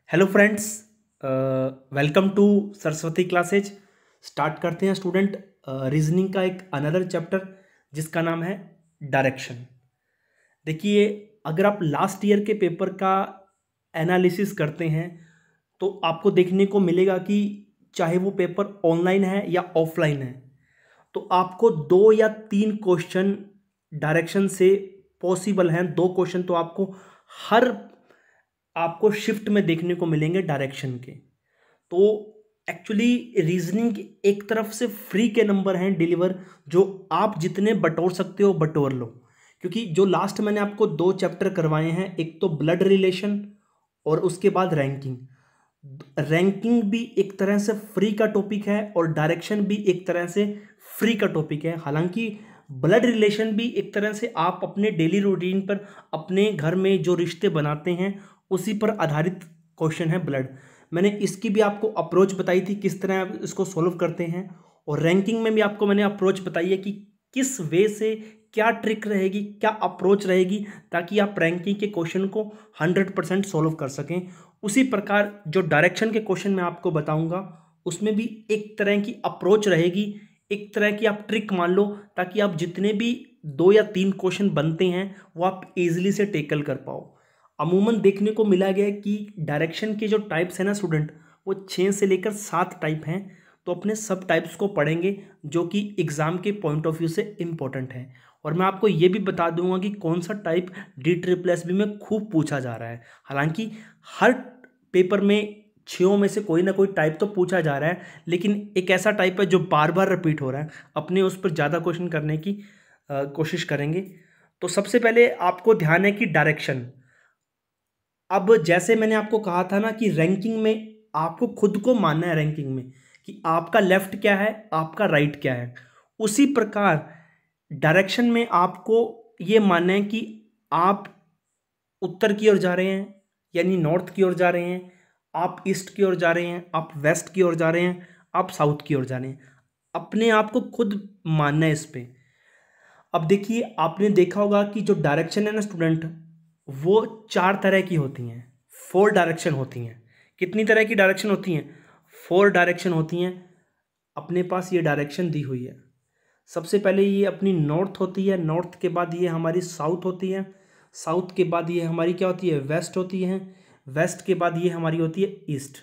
Hello friends, welcome to Saraswati classes. Start करते हैं student reasoning का एक अनदर चैप्टर जिसका नाम है डायरेक्शन। देखिए, अगर आप लास्ट ईयर के पेपर का एनालिसिस करते हैं तो आपको देखने को मिलेगा कि चाहे वो पेपर ऑनलाइन है या ऑफलाइन है, तो आपको 2 या 3 क्वेश्चन डायरेक्शन से पॉसिबल हैं। 2 क्वेश्चन तो हर आपको शिफ्ट में देखने को मिलेंगे डायरेक्शन के। तो एक्चुअली रीजनिंग एक तरफ से फ्री के नंबर हैं डिलीवर, जो आप जितने बटोर सकते हो बटोर लो। क्योंकि जो लास्ट मैंने आपको 2 चैप्टर करवाए हैं, एक तो ब्लड रिलेशन और उसके बाद रैंकिंग। रैंकिंग भी एक तरह से फ्री का टॉपिक है और डायरेक्शन भी एक तरह से फ्री का टॉपिक है। हालांकि ब्लड रिलेशन भी एक तरह से आप अपने डेली रूटीन पर, अपने घर में जो रिश्ते बनाते हैं उसी पर आधारित क्वेश्चन है ब्लड। मैंने इसकी भी आपको अप्रोच बताई थी, किस तरह आप इसको सॉल्व करते हैं। और रैंकिंग में भी आपको मैंने अप्रोच बताई है कि किस वे से क्या ट्रिक रहेगी, क्या अप्रोच रहेगी, ताकि आप रैंकिंग के क्वेश्चन को 100% सॉल्व कर सकें। उसी प्रकार जो डायरेक्शन के क्वेश्चन मैं आपको बताऊंगा उसमें भी एक तरह की अप्रोच रहेगी, एक तरह की आप ट्रिक मान लो, ताकि आप जितने भी 2 या 3 क्वेश्चन बनते हैं वो आप इजीली से टेकल कर पाओ। अमूमन देखने को मिला गया है कि डायरेक्शन के जो टाइप्स हैं ना स्टूडेंट, वो 6 से लेकर 7 टाइप हैं। तो अपने सब टाइप्स को पढ़ेंगे जो कि एग्जाम के पॉइंट ऑफ व्यू से इंपॉर्टेंट है। और मैं आपको ये भी बता दूंगा कि कौन सा टाइप DSSB में खूब पूछा जा रहा है। हालांकि हर पेपर में 6 में से कोई ना कोई टाइप तो पूछा जा रहा है, लेकिन एक ऐसा टाइप है जो बार बार रिपीट हो रहा है। अपने उस पर ज़्यादा क्वेश्चन करने की कोशिश करेंगे। तो सबसे पहले आपको ध्यान है कि डायरेक्शन। अब जैसे मैंने आपको कहा था ना कि रैंकिंग में आपको खुद को मानना है, रैंकिंग में कि आपका लेफ्ट क्या है, आपका राइट क्या है। उसी प्रकार डायरेक्शन में आपको ये मानना है कि आप उत्तर की ओर जा रहे हैं, यानी नॉर्थ की ओर जा रहे हैं, आप ईस्ट की ओर जा रहे हैं, आप वेस्ट की ओर जा रहे हैं, आप साउथ की ओर जा रहे हैं। अपने आप को खुद मानना है इस पे। अब देखिए, आपने देखा होगा कि जो डायरेक्शन है ना स्टूडेंट, वो 4 तरह की होती हैं। 4 डायरेक्शन होती हैं। कितनी तरह की डायरेक्शन होती हैं? 4 डायरेक्शन होती हैं। अपने पास ये डायरेक्शन दी हुई है। सबसे पहले ये अपनी नॉर्थ होती है, नॉर्थ के बाद ये हमारी साउथ होती है, साउथ के बाद ये हमारी क्या होती है, वेस्ट होती है, वेस्ट के बाद ये हमारी होती है ईस्ट।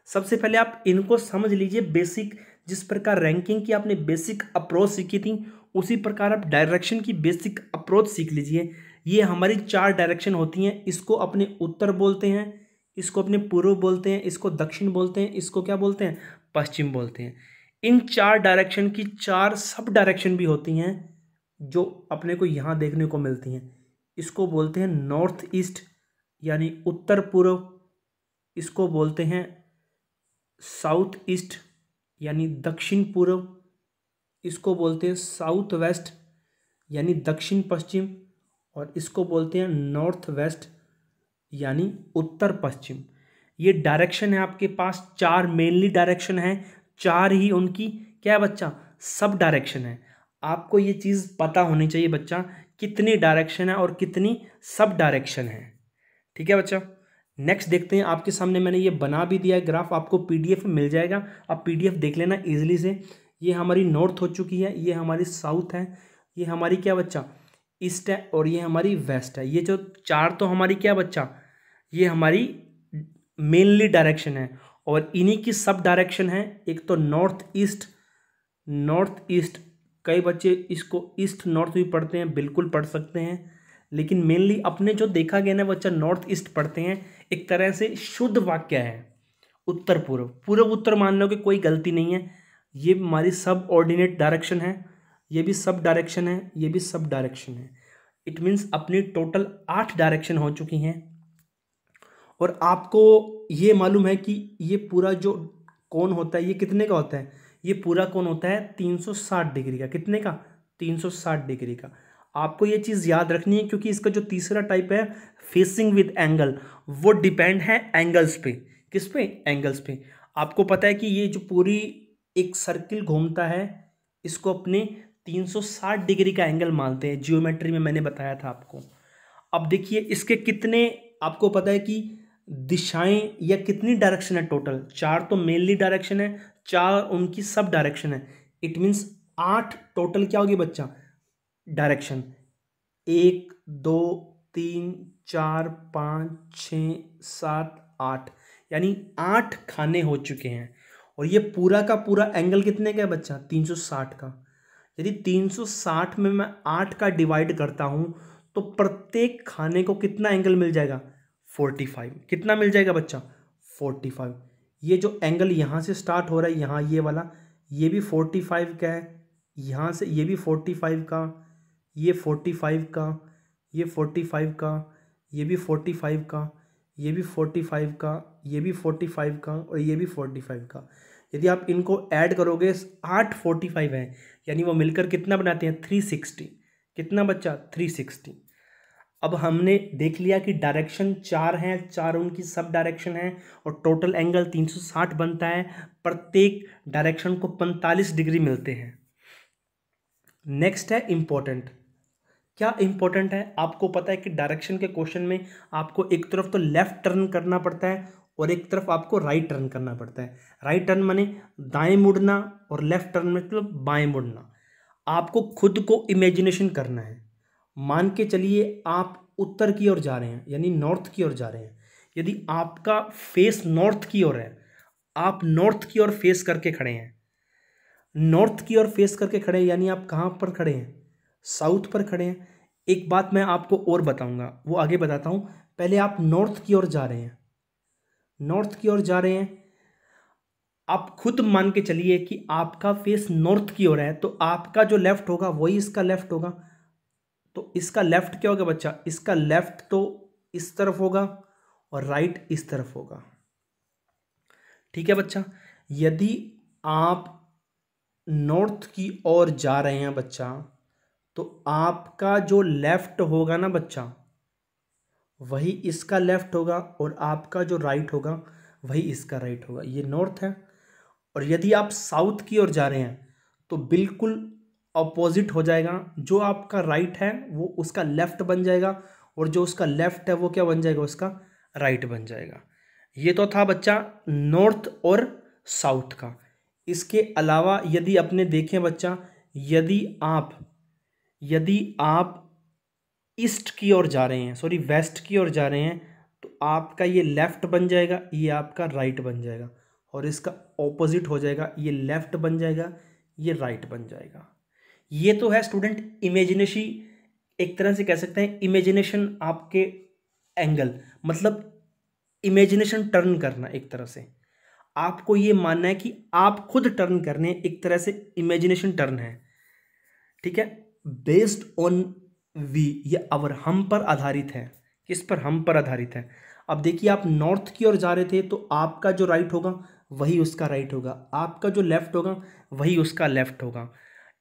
सबसे पहले आप इनको समझ लीजिए बेसिक। जिस प्रकार रैंकिंग की आपने बेसिक अप्रोच सीखी थी, उसी प्रकार आप डायरेक्शन की बेसिक अप्रोच सीख लीजिए। ये हमारी 4 डायरेक्शन होती हैं। इसको अपने उत्तर बोलते हैं, इसको अपने पूर्व बोलते हैं, इसको दक्षिण बोलते हैं, इसको क्या बोलते हैं, पश्चिम बोलते हैं। इन 4 डायरेक्शन की 4 सब डायरेक्शन भी होती हैं जो अपने को यहाँ देखने को मिलती हैं। इसको बोलते हैं नॉर्थ ईस्ट यानी उत्तर पूर्व, इसको बोलते हैं साउथ ईस्ट यानी दक्षिण पूर्व, इसको बोलते हैं साउथ वेस्ट यानी दक्षिण पश्चिम, और इसको बोलते हैं नॉर्थ वेस्ट यानी उत्तर पश्चिम। ये डायरेक्शन है आपके पास। 4 मेनली डायरेक्शन है, 4 ही उनकी क्या है बच्चा, सब डायरेक्शन है। आपको ये चीज़ पता होनी चाहिए बच्चा, कितनी डायरेक्शन है और कितनी सब डायरेक्शन है। ठीक है बच्चा। नेक्स्ट देखते हैं। आपके सामने मैंने ये बना भी दिया है ग्राफ, आपको PDF में मिल जाएगा। आप PDF देख लेना इजीली से। ये हमारी नॉर्थ हो चुकी है, ये हमारी साउथ है, ये हमारी क्या बच्चा, ईस्ट है, और ये हमारी वेस्ट है। ये जो 4 तो हमारी क्या बच्चा, ये हमारी मेनली डायरेक्शन है। और इन्हीं की सब डायरेक्शन है। एक तो नॉर्थ ईस्ट, नॉर्थ ईस्ट। कई बच्चे इसको ईस्ट नॉर्थ भी पढ़ते हैं, बिल्कुल पढ़ सकते हैं, लेकिन मेनली अपने जो देखा गया ना बच्चा, नॉर्थ ईस्ट पढ़ते हैं। एक तरह से शुद्ध वाक्य है उत्तर पूर्व, पूर्व उत्तर मान लो कि कोई गलती नहीं है। ये हमारी सब ऑर्डिनेट डायरेक्शन है, ये भी सब डायरेक्शन है, ये भी सब डायरेक्शन है। इट मीन्स अपनी टोटल 8 डायरेक्शन हो चुकी हैं। और आपको ये मालूम है कि ये पूरा जो कोण होता है ये कितने का होता है, ये पूरा कोण होता है 360 डिग्री का। कितने का, 360 डिग्री का। आपको ये चीज़ याद रखनी है, क्योंकि इसका जो तीसरा टाइप है फेसिंग विद एंगल, वो डिपेंड है एंगल्स पे। किस पे, एंगल्स पे। आपको पता है कि ये जो पूरी एक सर्किल घूमता है, इसको अपने 360 डिग्री का एंगल मानते हैं। जियोमेट्री में मैंने बताया था आपको। अब देखिए इसके कितने, आपको पता है कि दिशाएं या कितनी डायरेक्शन है टोटल? 4 तो मेनली डायरेक्शन है, 4 उनकी सब डायरेक्शन है। इट मीन्स 8 टोटल क्या होगी बच्चा? डायरेक्शन। 1 2 3 4 5 6 7 8, यानी 8 खाने हो चुके हैं। और ये पूरा का पूरा एंगल कितने का है बच्चा? 360 का। यदि 360 में मैं 8 का डिवाइड करता हूं तो प्रत्येक खाने को कितना एंगल मिल जाएगा? 45। कितना मिल जाएगा बच्चा? 45। ये जो एंगल यहाँ से स्टार्ट हो रहा है, यहाँ ये वाला, ये भी 45 का है। यहाँ से ये भी 45 का, ये 45 का, ये 45 का, ये भी 45 का, ये भी 45 का, ये भी 45 का, और ये भी 45 का। यदि आप इनको ऐड करोगे 8 45 है, यानी वो मिलकर कितना बनाते हैं? 360। कितना बच्चा? 360। अब हमने देख लिया कि डायरेक्शन 4 हैं, 4 उनकी सब डायरेक्शन है, और टोटल एंगल 360 बनता है। प्रत्येक डायरेक्शन को 45 डिग्री मिलते हैं। नेक्स्ट है इम्पोर्टेंट। क्या इंपॉर्टेंट है? आपको पता है कि डायरेक्शन के क्वेश्चन में आपको एक तरफ तो लेफ्ट टर्न करना पड़ता है और एक तरफ आपको राइट टर्न करना पड़ता है। राइट टर्न माने दाएं मुड़ना, और लेफ्ट टर्न मतलब बाएं मुड़ना। आपको खुद को इमेजिनेशन करना है। मान के चलिए आप उत्तर की ओर जा रहे हैं, यानी नॉर्थ की ओर जा रहे हैं। यदि आपका फेस नॉर्थ की ओर है, आप नॉर्थ की ओर फेस करके खड़े हैं, नॉर्थ की ओर फेस करके खड़े हैं, यानी आप कहाँ पर खड़े हैं? साउथ पर खड़े हैं। एक बात मैं आपको और बताऊंगा, वो आगे बताता हूं। पहले आप नॉर्थ की ओर जा रहे हैं, नॉर्थ की ओर जा रहे हैं। आप खुद मान के चलिए कि आपका फेस नॉर्थ की ओर है, तो आपका जो लेफ्ट होगा वही इसका लेफ्ट होगा। तो इसका लेफ्ट क्या होगा बच्चा? इसका लेफ्ट तो इस तरफ होगा और राइट इस तरफ होगा। ठीक है बच्चा। यदि आप नॉर्थ की ओर जा रहे हैं बच्चा, तो आपका जो लेफ्ट होगा ना बच्चा, वही इसका लेफ्ट होगा, और आपका जो राइट होगा वही इसका राइट होगा। ये नॉर्थ है। और यदि आप साउथ की ओर जा रहे हैं तो बिल्कुल अपोजिट हो जाएगा। जो आपका राइट है वो उसका लेफ्ट बन जाएगा, और जो उसका लेफ्ट है वो क्या बन जाएगा? उसका राइट बन जाएगा। ये तो था बच्चा नॉर्थ और साउथ का। इसके अलावा यदि अपने देखें बच्चा, यदि आप ईस्ट की ओर जा रहे हैं, सॉरी वेस्ट की ओर जा रहे हैं, तो आपका ये लेफ्ट बन जाएगा, ये आपका राइट बन जाएगा, और इसका ऑपोजिट हो जाएगा, ये लेफ्ट बन जाएगा, ये राइट बन जाएगा। ये तो है स्टूडेंट इमेजिनेशन, एक तरह से कह सकते हैं इमेजिनेशन आपके एंगल, मतलब इमेजिनेशन टर्न करना। एक तरह से आपको ये मानना है कि आप खुद टर्न करने, एक तरह से इमेजिनेशन टर्न है। ठीक है। बेस्ड ऑन वी, ये अवर, हम पर आधारित है। किस पर? हम पर आधारित है। अब देखिए, आप नॉर्थ की ओर जा रहे थे, तो आपका जो राइट होगा वही उसका राइट होगा, आपका जो लेफ्ट होगा वही उसका लेफ्ट होगा।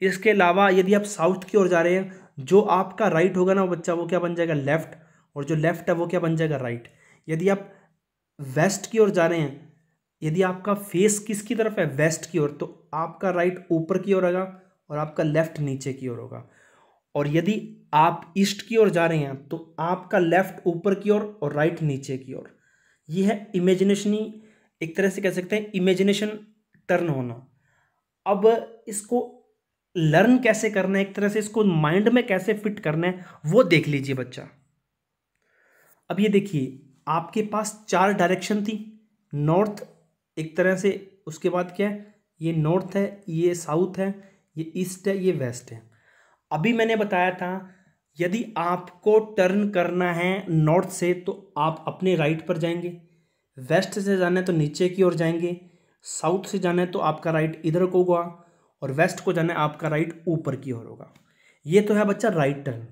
इसके अलावा यदि आप साउथ की ओर जा रहे हैं, जो आपका राइट होगा ना बच्चा, वो क्या बन जाएगा? लेफ्ट, और जो लेफ्ट है वो क्या बन जाएगा? राइट। यदि आप वेस्ट की ओर जा रहे हैं, यदि आपका फेस किसकी तरफ है? वेस्ट की ओर, तो आपका राइट ऊपर की ओर होगा और आपका लेफ्ट नीचे की ओर होगा। और यदि आप ईस्ट की ओर जा रहे हैं, तो आपका लेफ्ट ऊपर की ओर और राइट नीचे की ओर। ये है इमेजिनेशनी, एक तरह से कह सकते हैं इमेजिनेशन टर्न होना। अब इसको लर्न कैसे करना है, एक तरह से इसको माइंड में कैसे फिट करना है, वो देख लीजिए बच्चा। अब ये देखिए, आपके पास 4 डायरेक्शन थी। नॉर्थ, एक तरह से, उसके बाद क्या है? ये नॉर्थ है, ये साउथ है, ये ईस्ट है, ये वेस्ट है। अभी मैंने बताया था, यदि आपको टर्न करना है नॉर्थ से, तो आप अपने राइट पर जाएंगे। वेस्ट से जाना है तो नीचे की ओर जाएंगे। साउथ से जाना है तो आपका राइट इधर को होगा, और वेस्ट को जाना है आपका राइट ऊपर की ओर होगा। ये तो है बच्चा राइट टर्न।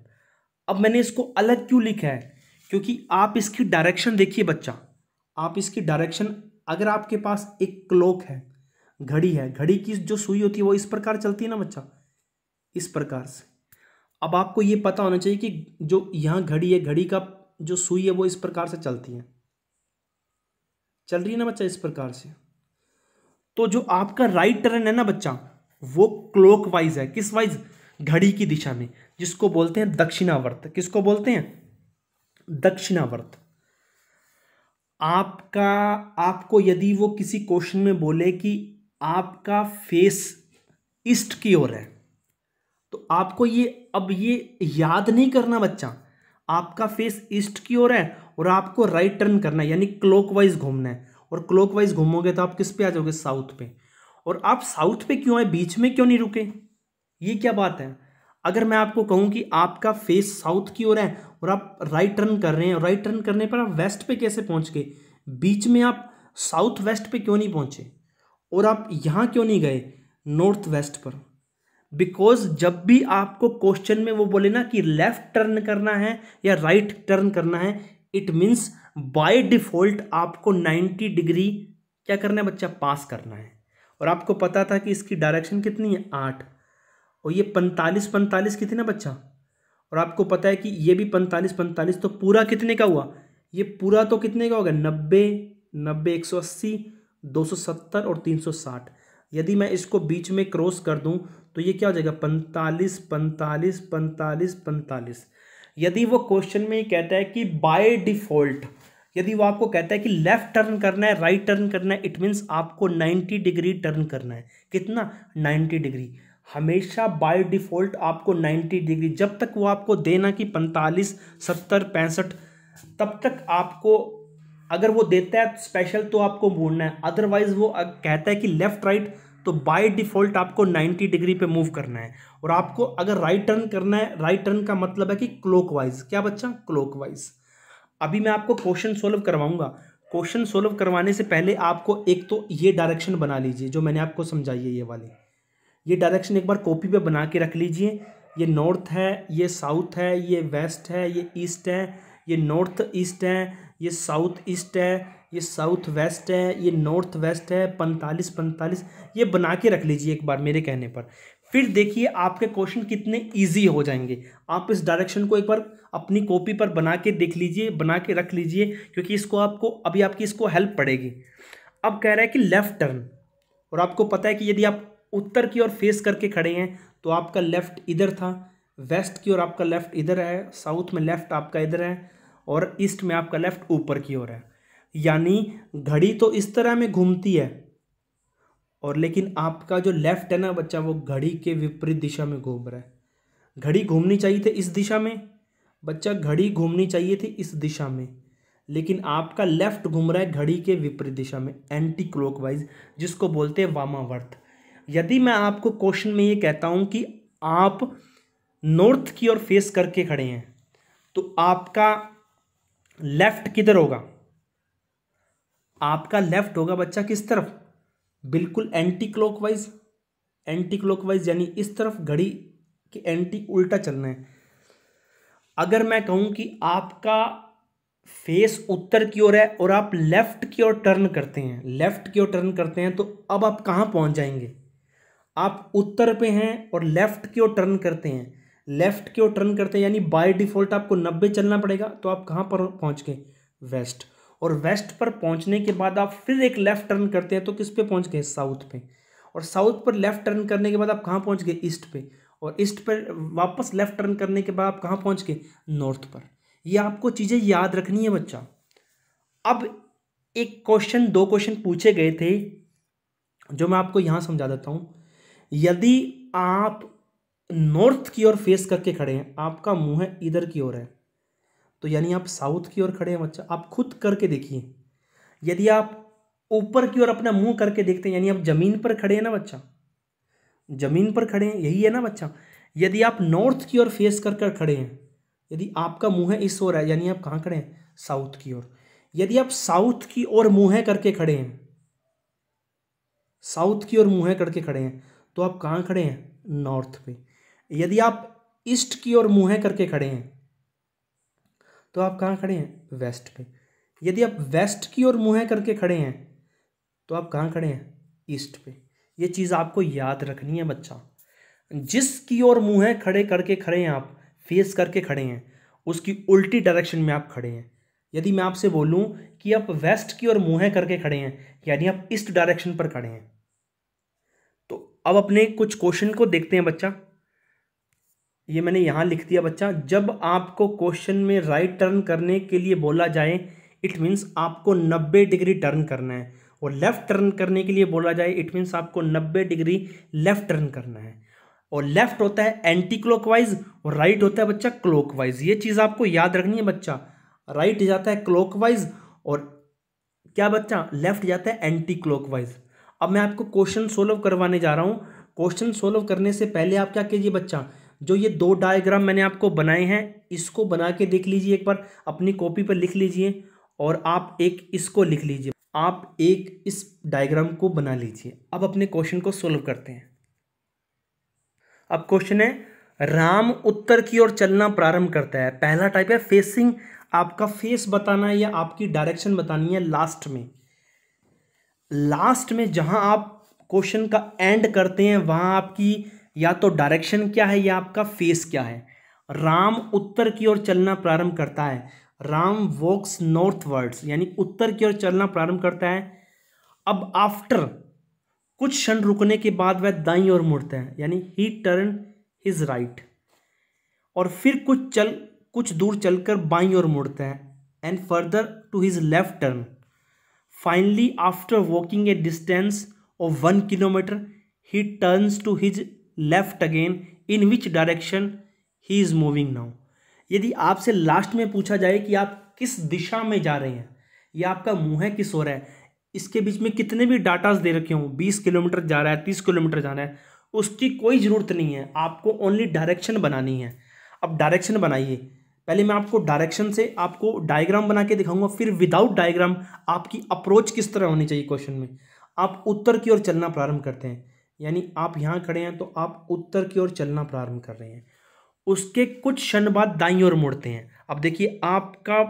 अब मैंने इसको अलग क्यों लिखा है? क्योंकि आप इसकी डायरेक्शन देखिए बच्चा, आप इसकी डायरेक्शन, अगर आपके पास एक क्लॉक है, घड़ी है, घड़ी की जो सुई होती है वो इस प्रकार चलती है ना बच्चा, इस प्रकार से। अब आपको ये पता होना चाहिए कि जो यहाँ घड़ी है, घड़ी का जो सुई है वो इस प्रकार से चलती है, चल रही है ना बच्चा, इस प्रकार से। तो जो आपका राइट टर्न है ना बच्चा, वो क्लॉक वाइज है। किस वाइज? घड़ी की दिशा में, जिसको बोलते हैं दक्षिणावर्त। किसको बोलते हैं? दक्षिणावर्त। आपको यदि वो किसी क्वेश्चन में बोले कि आपका फेस ईस्ट की ओर है, तो आपको ये याद नहीं करना बच्चा, आपका फेस ईस्ट की ओर है और आपको राइट टर्न करना है, यानी क्लॉकवाइज घूमना है। और क्लॉकवाइज घूमोगे तो आप किस पे आ जाओगे? साउथ पे। और आप साउथ पे क्यों आए, बीच में क्यों नहीं रुके? ये क्या बात है? अगर मैं आपको कहूं कि आपका फेस साउथ की ओर है और आप राइट टर्न कर रहे हैं, राइट टर्न करने पर आप वेस्ट पे कैसे पहुंच गए? बीच में आप साउथ वेस्ट पे क्यों नहीं पहुंचे? और आप यहां क्यों नहीं गए नॉर्थ वेस्ट पर? बिकॉज जब भी आपको क्वेश्चन में वो बोले ना कि लेफ्ट टर्न करना है या राइट टर्न करना है, इट मीन्स बाय डिफॉल्ट आपको 90 डिग्री क्या करना है बच्चा? पास करना है। और आपको पता था कि इसकी डायरेक्शन कितनी है? 8। और ये 45 45 कितने बच्चा? और आपको पता है कि ये भी 45 45, तो पूरा कितने का हुआ? ये पूरा तो कितने का होगा? 90 90 180 270 और 360। यदि मैं इसको बीच में क्रॉस कर दूं तो ये क्या हो जाएगा? 45 45 45 45। यदि वो क्वेश्चन में कहता है कि बाय डिफॉल्ट, यदि वो आपको कहता है कि लेफ्ट टर्न करना है, राइट टर्न करना है, इट मीन्स आपको 90 डिग्री टर्न करना है। कितना? 90 डिग्री। हमेशा बाय डिफॉल्ट आपको 90 डिग्री, जब तक वो आपको देना कि 45 70 65, तब तक आपको, अगर वो देता है स्पेशल तो आपको मोड़ना है, अदरवाइज वो कहता है कि लेफ्ट राइट, तो बाय डिफॉल्ट आपको 90 डिग्री पे मूव करना है। और आपको अगर राइट टर्न करना है, राइट टर्न का मतलब है कि क्लॉकवाइज। क्या बच्चा? क्लॉकवाइज। अभी मैं आपको क्वेश्चन सोल्व करवाऊंगा। क्वेश्चन सोल्व करवाने से पहले आपको एक तो ये डायरेक्शन बना लीजिए जो मैंने आपको समझाई है, ये वाली। ये डायरेक्शन एक बार कॉपी पे बना के रख लीजिए। ये नॉर्थ है, ये साउथ है, ये वेस्ट है, ये ईस्ट है, ये नॉर्थ ईस्ट है, ये साउथ ईस्ट है, ये साउथ वेस्ट है, ये नॉर्थ वेस्ट है। 45 45 ये बना के रख लीजिए एक बार मेरे कहने पर। फिर देखिए आपके क्वेश्चन कितने इजी हो जाएंगे। आप इस डायरेक्शन को एक बार अपनी कॉपी पर बना के देख लीजिए, बना के रख लीजिए, क्योंकि इसको आपको अभी आपकी इसको हेल्प पड़ेगी। अब कह रहा है कि लेफ्ट टर्न, और आपको पता है कि यदि आप उत्तर की ओर फेस करके खड़े हैं तो आपका लेफ्ट इधर था, वेस्ट की ओर आपका लेफ्ट इधर है, साउथ में लेफ्ट आपका इधर है, और ईस्ट में आपका लेफ्ट ऊपर की ओर है। यानी घड़ी तो इस तरह में घूमती है, और लेकिन आपका जो लेफ्ट है ना बच्चा, वो घड़ी के विपरीत दिशा में घूम रहा है। घड़ी घूमनी चाहिए थी इस दिशा में बच्चा, घड़ी घूमनी चाहिए थी इस दिशा में, लेकिन आपका लेफ्ट घूम रहा है घड़ी के विपरीत दिशा में, एंटी क्लॉकवाइज, जिसको बोलते हैं वामावर्त। यदि मैं आपको क्वेश्चन में ये कहता हूं कि आप नॉर्थ की ओर फेस करके खड़े हैं, तो आपका लेफ्ट किधर होगा? आपका लेफ्ट होगा बच्चा किस तरफ? बिल्कुल एंटी क्लॉकवाइज। एंटी क्लॉकवाइज यानी इस तरफ, घड़ी के एंटी, उल्टा चलना है। अगर मैं कहूं कि आपका फेस उत्तर की ओर है और आप लेफ्ट की ओर टर्न करते हैं, लेफ्ट की ओर टर्न करते हैं, तो अब आप कहां पहुंच जाएंगे? आप उत्तर पे हैं और लेफ्ट की ओर टर्न करते हैं, लेफ्ट की ओर टर्न करते हैं, यानी बाय डिफॉल्ट आपको 90 चलना पड़ेगा, तो आप कहां पर पहुंच गए? वेस्ट। और वेस्ट पर पहुंचने के बाद आप फिर एक लेफ्ट टर्न करते हैं, तो किस पे पहुंच गए? साउथ पे। और साउथ पर लेफ्ट टर्न करने के बाद आप कहां पहुंच गए? ईस्ट पे। और ईस्ट पर वापस लेफ्ट टर्न करने के बाद आप कहां पहुंच गए? नॉर्थ पर। ये आपको चीजें याद रखनी है बच्चा। अब एक क्वेश्चन, दो क्वेश्चन पूछे गए थे जो मैं आपको यहां समझा देता हूं। यदि आप नॉर्थ की ओर फेस करके खड़े हैं, आपका मुंह है इधर की ओर है, तो यानी आप साउथ की ओर खड़े हैं बच्चा। आप खुद करके देखिए। यदि आप ऊपर की ओर अपना मुंह करके देखते हैं, यानी आप जमीन पर खड़े हैं ना बच्चा, जमीन पर खड़े हैं, यही है ना बच्चा। यदि आप नॉर्थ की ओर फेस कर कर खड़े हैं, यदि आपका मुंह है इस ओर है, यानी आप कहाँ खड़े हैं? साउथ की ओर। यदि आप साउथ की ओर मुंह करके खड़े हैं, साउथ की ओर मुंह करके खड़े हैं, तो आप कहाँ खड़े हैं? नॉर्थ पे। यदि आप ईस्ट की ओर मुंह करके खड़े हैं, तो आप कहाँ खड़े हैं? वेस्ट पे। यदि आप वेस्ट की ओर मुंह करके खड़े हैं, तो आप कहाँ खड़े हैं? ईस्ट पे। ये चीज़ आपको याद रखनी है बच्चा। जिसकी ओर मुंह खड़े करके खड़े हैं, आप फेस करके खड़े हैं, उसकी उल्टी डायरेक्शन में आप खड़े हैं। यदि मैं आपसे बोलूं कि आप वेस्ट की ओर मुंह करके खड़े हैं, यानी आप ईस्ट डायरेक्शन पर खड़े हैं। तो अब अपने कुछ क्वेश्चन को देखते हैं बच्चा। ये मैंने यहां लिख दिया बच्चा। जब आपको क्वेश्चन में राइट टर्न करने के लिए बोला जाए, इट मीन्स आपको 90 डिग्री टर्न करना है, और लेफ्ट टर्न करने के लिए बोला जाए इट मीन्स आपको 90 डिग्री लेफ्ट टर्न करना है। और लेफ्ट होता है एंटी क्लॉकवाइज और राइट होता है बच्चा क्लॉकवाइज। ये चीज़ आपको याद रखनी है बच्चा, राइट जाता है क्लॉकवाइज और क्या बच्चा लेफ्ट जाता है एंटी क्लॉकवाइज। अब मैं आपको क्वेश्चन सोल्व करवाने जा रहा हूँ। क्वेश्चन सोल्व करने से पहले आप क्या कीजिए बच्चा, जो ये दो डायग्राम मैंने आपको बनाए हैं इसको बना के देख लीजिए, एक बार अपनी कॉपी पर लिख लीजिए और आप एक इसको लिख लीजिए, आप एक इस डायग्राम को बना लीजिए। अब अपने क्वेश्चन को सोल्व करते हैं। अब क्वेश्चन है, राम उत्तर की ओर चलना प्रारंभ करता है। पहला टाइप है फेसिंग, आपका फेस बताना है या आपकी डायरेक्शन बतानी है लास्ट में। लास्ट में जहां आप क्वेश्चन का एंड करते हैं वहां आपकी या तो डायरेक्शन क्या है या आपका फेस क्या है। राम उत्तर की ओर चलना प्रारंभ करता है, राम वॉक्स नॉर्थवर्ड्स, यानी उत्तर की ओर चलना प्रारंभ करता है। अब आफ्टर कुछ क्षण रुकने के बाद वह दाईं ओर मुड़ता है, यानी ही टर्न हिज राइट, और फिर कुछ दूर चलकर बाईं ओर मुड़ता है, and further to his left turn. Finally after walking a distance of 1 kilometre he turns to his left again, in which direction he is moving now. यदि आपसे लास्ट में पूछा जाए कि आप किस दिशा में जा रहे हैं या आपका मुंह है किस ओर है, इसके बीच में कितने भी डाटाज दे रखे हों, 20 किलोमीटर जा रहा है, 30 किलोमीटर जाना है, उसकी कोई ज़रूरत नहीं है, आपको ओनली डायरेक्शन बनानी है। अब डायरेक्शन बनाइए। पहले मैं आपको डायरेक्शन से आपको डायग्राम बना के दिखाऊंगा, फिर विदाउट डायग्राम आपकी अप्रोच किस तरह होनी चाहिए क्वेश्चन में। आप उत्तर की ओर चलना प्रारंभ करते हैं, यानी आप यहाँ खड़े हैं तो आप उत्तर की ओर चलना प्रारंभ कर रहे हैं। उसके कुछ क्षण बाद दाईं ओर मुड़ते हैं। अब देखिए आपका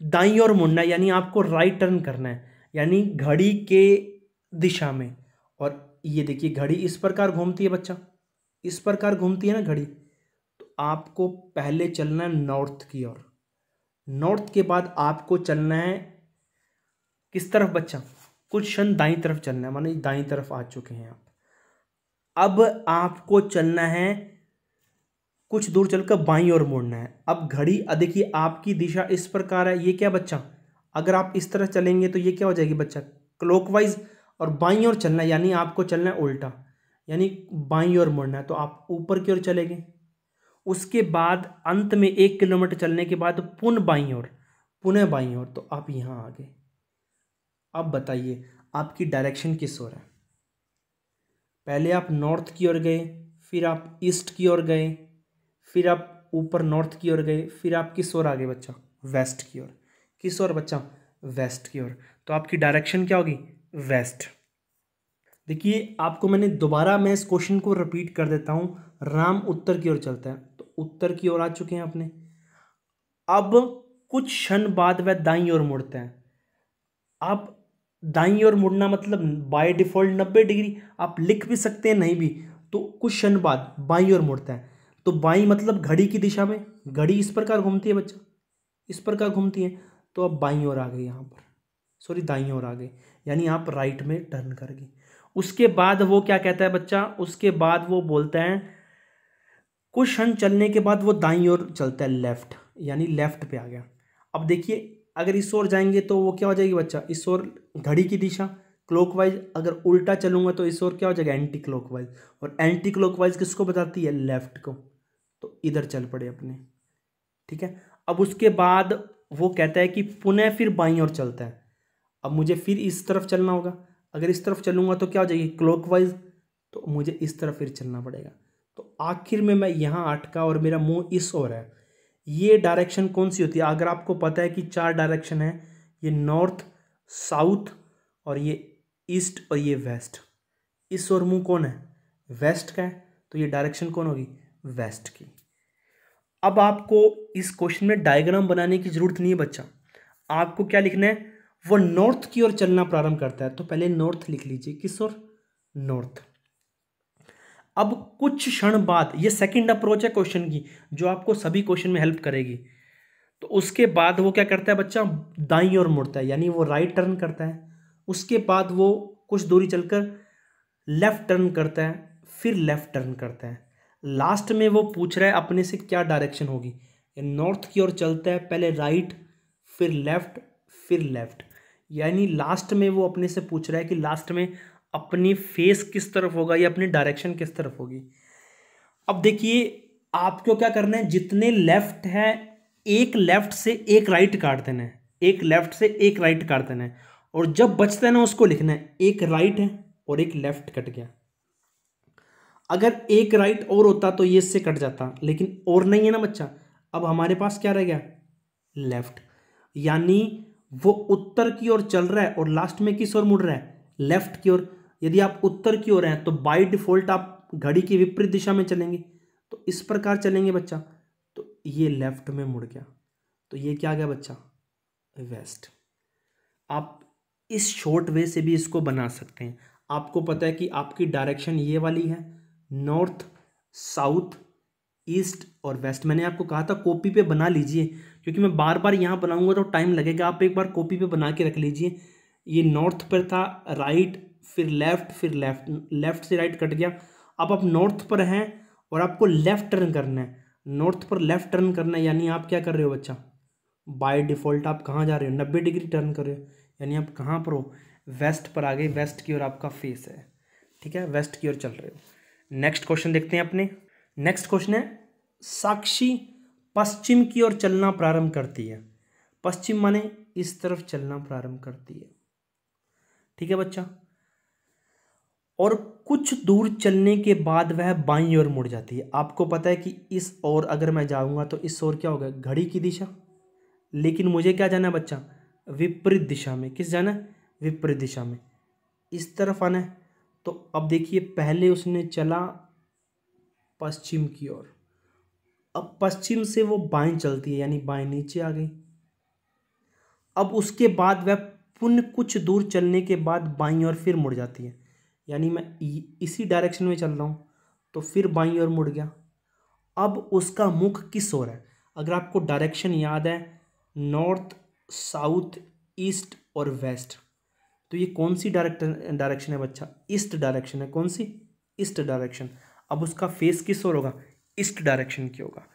दाईं ओर मुड़ना है, यानी आपको राइट टर्न करना है, यानी घड़ी के दिशा में। और ये देखिए घड़ी इस प्रकार घूमती है बच्चा, इस प्रकार घूमती है ना घड़ी, तो आपको पहले चलना है नॉर्थ की ओर। नॉर्थ के बाद आपको चलना है किस तरफ बच्चा, कुछ क्षण दाईं तरफ चलना है, माने दाईं तरफ आ चुके हैं आप। अब आपको चलना है कुछ दूर चलकर बाईं ओर मुड़ना है। अब घड़ी देखिए आपकी दिशा इस प्रकार है, ये क्या बच्चा, अगर आप इस तरह चलेंगे तो ये क्या हो जाएगी बच्चा क्लॉकवाइज, और बाईं ओर चलना है यानी आपको चलना है उल्टा, यानी बाईं ओर मुड़ना है, तो आप ऊपर की ओर चलेंगे। उसके बाद अंत में 1 किलोमीटर चलने के बाद पुनः बाईं ओर, पुनः बाईं ओर, तो आप यहाँ आ गए। अब बताइए आपकी डायरेक्शन किस ओर है। पहले आप नॉर्थ की ओर गए, फिर आप ईस्ट की ओर गए, फिर आप ऊपर नॉर्थ की ओर गए, फिर आप किस ओर आ गए बच्चा, वेस्ट की ओर। किस ओर बच्चा, वेस्ट की ओर। तो आपकी डायरेक्शन क्या होगी, वेस्ट। देखिए आपको मैं इस क्वेश्चन को रिपीट कर देता हूँ। राम उत्तर की ओर चलता है, तो उत्तर की ओर आ चुके हैं अपने। अब कुछ क्षण बाद वह दाईं ओर मुड़ता है। आप दाईं ओर मुड़ना मतलब बाय डिफॉल्ट 90 डिग्री, आप लिख भी सकते हैं नहीं भी, तो कुछ क्षण बाद बाईं ओर मुड़ता है। तो बाईं मतलब घड़ी की दिशा में, घड़ी इस प्रकार घूमती है बच्चा, इस प्रकार घूमती है, तो आप बाईं ओर आ गए यहाँ पर, सॉरी दाईं ओर आ गए, यानी आप राइट में टर्न कर गए। उसके बाद वो क्या कहता है बच्चा, उसके बाद वो बोलता है कुछ क्षण चलने के बाद वो दाईं ओर चलता है लेफ्ट, यानी लेफ्ट पे आ गया। अब देखिए अगर इस ओर जाएंगे तो वो क्या हो जाएगी बच्चा, इस ओर घड़ी की दिशा क्लॉकवाइज, अगर उल्टा चलूंगा तो इस ओर क्या हो जाएगा, एंटी क्लॉकवाइज, और एंटी क्लॉकवाइज किसको बताती है, लेफ्ट को, तो इधर चल पड़े अपने। ठीक है, अब उसके बाद वो कहता है कि पुनः फिर बाईं ओर चलता है। अब मुझे फिर इस तरफ चलना होगा, अगर इस तरफ चलूंगा तो क्या हो जाएगी क्लॉकवाइज, तो मुझे इस तरफ फिर चलना पड़ेगा। तो आखिर में मैं यहाँ अटका और मेरा मुंह इस ओर है। ये डायरेक्शन कौन सी होती है, अगर आपको पता है कि 4 डायरेक्शन है, ये नॉर्थ, साउथ और ये ईस्ट और ये वेस्ट, इस ओर मुंह कौन है, वेस्ट का है, तो ये डायरेक्शन कौन होगी, वेस्ट की। अब आपको इस क्वेश्चन में डायग्राम बनाने की जरूरत नहीं है बच्चा, आपको क्या लिखना है, वो नॉर्थ की ओर चलना प्रारंभ करता है, तो पहले नॉर्थ लिख लीजिए, किस ओर, नॉर्थ। अब कुछ क्षण बाद, ये सेकंड अप्रोच है क्वेश्चन की जो आपको सभी क्वेश्चन में हेल्प करेगी। तो उसके बाद वो क्या करता है बच्चा, दाईं ओर मुड़ता है, यानी वो राइट टर्न करता है। उसके बाद वो कुछ दूरी चलकर लेफ्ट टर्न करता है, फिर लेफ्ट टर्न करता है। लास्ट में वो पूछ रहा है अपने से क्या डायरेक्शन होगी, नॉर्थ की ओर चलता है, पहले राइट, फिर लेफ्ट, फिर लेफ्ट, यानी लास्ट में वो अपने से पूछ रहा है कि लास्ट में अपनी फेस किस तरफ होगा या अपनी डायरेक्शन किस तरफ होगी। अब देखिए आपको क्या करना है, जितने लेफ्ट है एक लेफ्ट से एक राइट काट देना है, एक लेफ्ट से एक राइट काट देना है, और जब बचता है ना उसको लिखना है एक राइट है और एक लेफ्ट कट गया। अगर एक राइट और होता तो ये इससे कट जाता, लेकिन और नहीं है ना बच्चा। अब हमारे पास क्या रह गया, लेफ्ट, यानी वो उत्तर की ओर चल रहा है और लास्ट में किस ओर मुड़ रहा है, लेफ्ट की ओर। यदि आप उत्तर की ओर हैं तो बाय डिफॉल्ट आप घड़ी की विपरीत दिशा में चलेंगे, तो इस प्रकार चलेंगे बच्चा, तो ये लेफ्ट में मुड़ गया, तो ये क्या आ गया बच्चा, वेस्ट। आप इस शॉर्ट वे से भी इसको बना सकते हैं। आपको पता है कि आपकी डायरेक्शन ये वाली है, नॉर्थ, साउथ, ईस्ट और वेस्ट। मैंने आपको कहा था कॉपी पे बना लीजिए, क्योंकि मैं बार बार यहाँ बनाऊंगा तो टाइम लगेगा। आप एक बार कॉपी पे बना के रख लीजिए। ये नॉर्थ पर था, राइट, फिर लेफ्ट, लेफ्ट से राइट कट गया। अब आप नॉर्थ पर हैं और आपको लेफ्ट टर्न करना है, नॉर्थ पर लेफ्ट टर्न करना है, यानी आप क्या कर रहे हो बच्चा, बाय डिफॉल्ट आप कहाँ जा रहे हो, 90 डिग्री टर्न कर रहे हो, यानी आप कहाँ पर हो, वेस्ट पर आ गए। वेस्ट की ओर आपका फेस है, ठीक है, वेस्ट की ओर चल रहे हो। नेक्स्ट क्वेश्चन देखते हैं अपने। नेक्स्ट क्वेश्चन है, साक्षी पश्चिम की ओर चलना प्रारंभ करती है। पश्चिम माने इस तरफ चलना प्रारंभ करती है, ठीक है बच्चा, और कुछ दूर चलने के बाद वह बाईं ओर मुड़ जाती है। आपको पता है कि इस ओर अगर मैं जाऊंगा तो इस ओर क्या होगा, घड़ी की दिशा, लेकिन मुझे क्या जाना है बच्चा, विपरीत दिशा में। किस जाना है, विपरीत दिशा में, इस तरफ आना है। तो अब देखिए पहले उसने चला पश्चिम की ओर, अब पश्चिम से वो बाएं चलती है, यानी बाएं नीचे आ गई। अब उसके बाद वह पुनः कुछ दूर चलने के बाद बाईं ओर फिर मुड़ जाती है, यानी मैं इसी डायरेक्शन में चल रहा हूँ तो फिर बाईं ओर मुड़ गया। अब उसका मुख किस ओर है, अगर आपको डायरेक्शन याद है, नॉर्थ, साउथ, ईस्ट और वेस्ट, तो ये कौन सी डायरेक्शन है बच्चा, ईस्ट डायरेक्शन है। कौन सी, ईस्ट डायरेक्शन। अब उसका फेस किस ओर होगा, ईस्ट डायरेक्शन की होगा।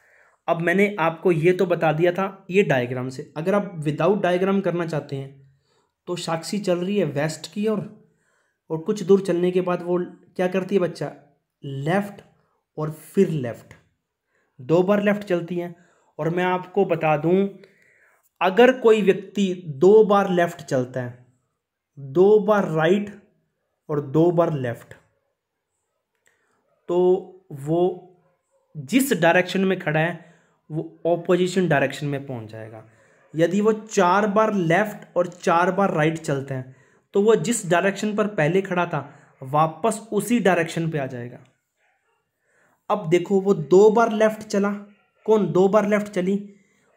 अब मैंने आपको ये तो बता दिया था ये डायग्राम से। अगर आप विदाउट डायग्राम करना चाहते हैं तो साक्षी चल रही है वेस्ट की ओर, और कुछ दूर चलने के बाद वो क्या करती है बच्चा, लेफ्ट और फिर लेफ्ट, 2 बार लेफ्ट चलती हैं। और मैं आपको बता दूं, अगर कोई व्यक्ति 2 बार लेफ्ट चलता है, 2 बार राइट और 2 बार लेफ्ट, तो वो जिस डायरेक्शन में खड़ा है वो ऑपोजिशन डायरेक्शन में पहुंच जाएगा। यदि वो 4 बार लेफ्ट और 4 बार राइट चलते हैं तो वो जिस डायरेक्शन पर पहले खड़ा था वापस उसी डायरेक्शन पे आ जाएगा। अब देखो वो 2 बार लेफ्ट चला, कौन 2 बार लेफ्ट चली,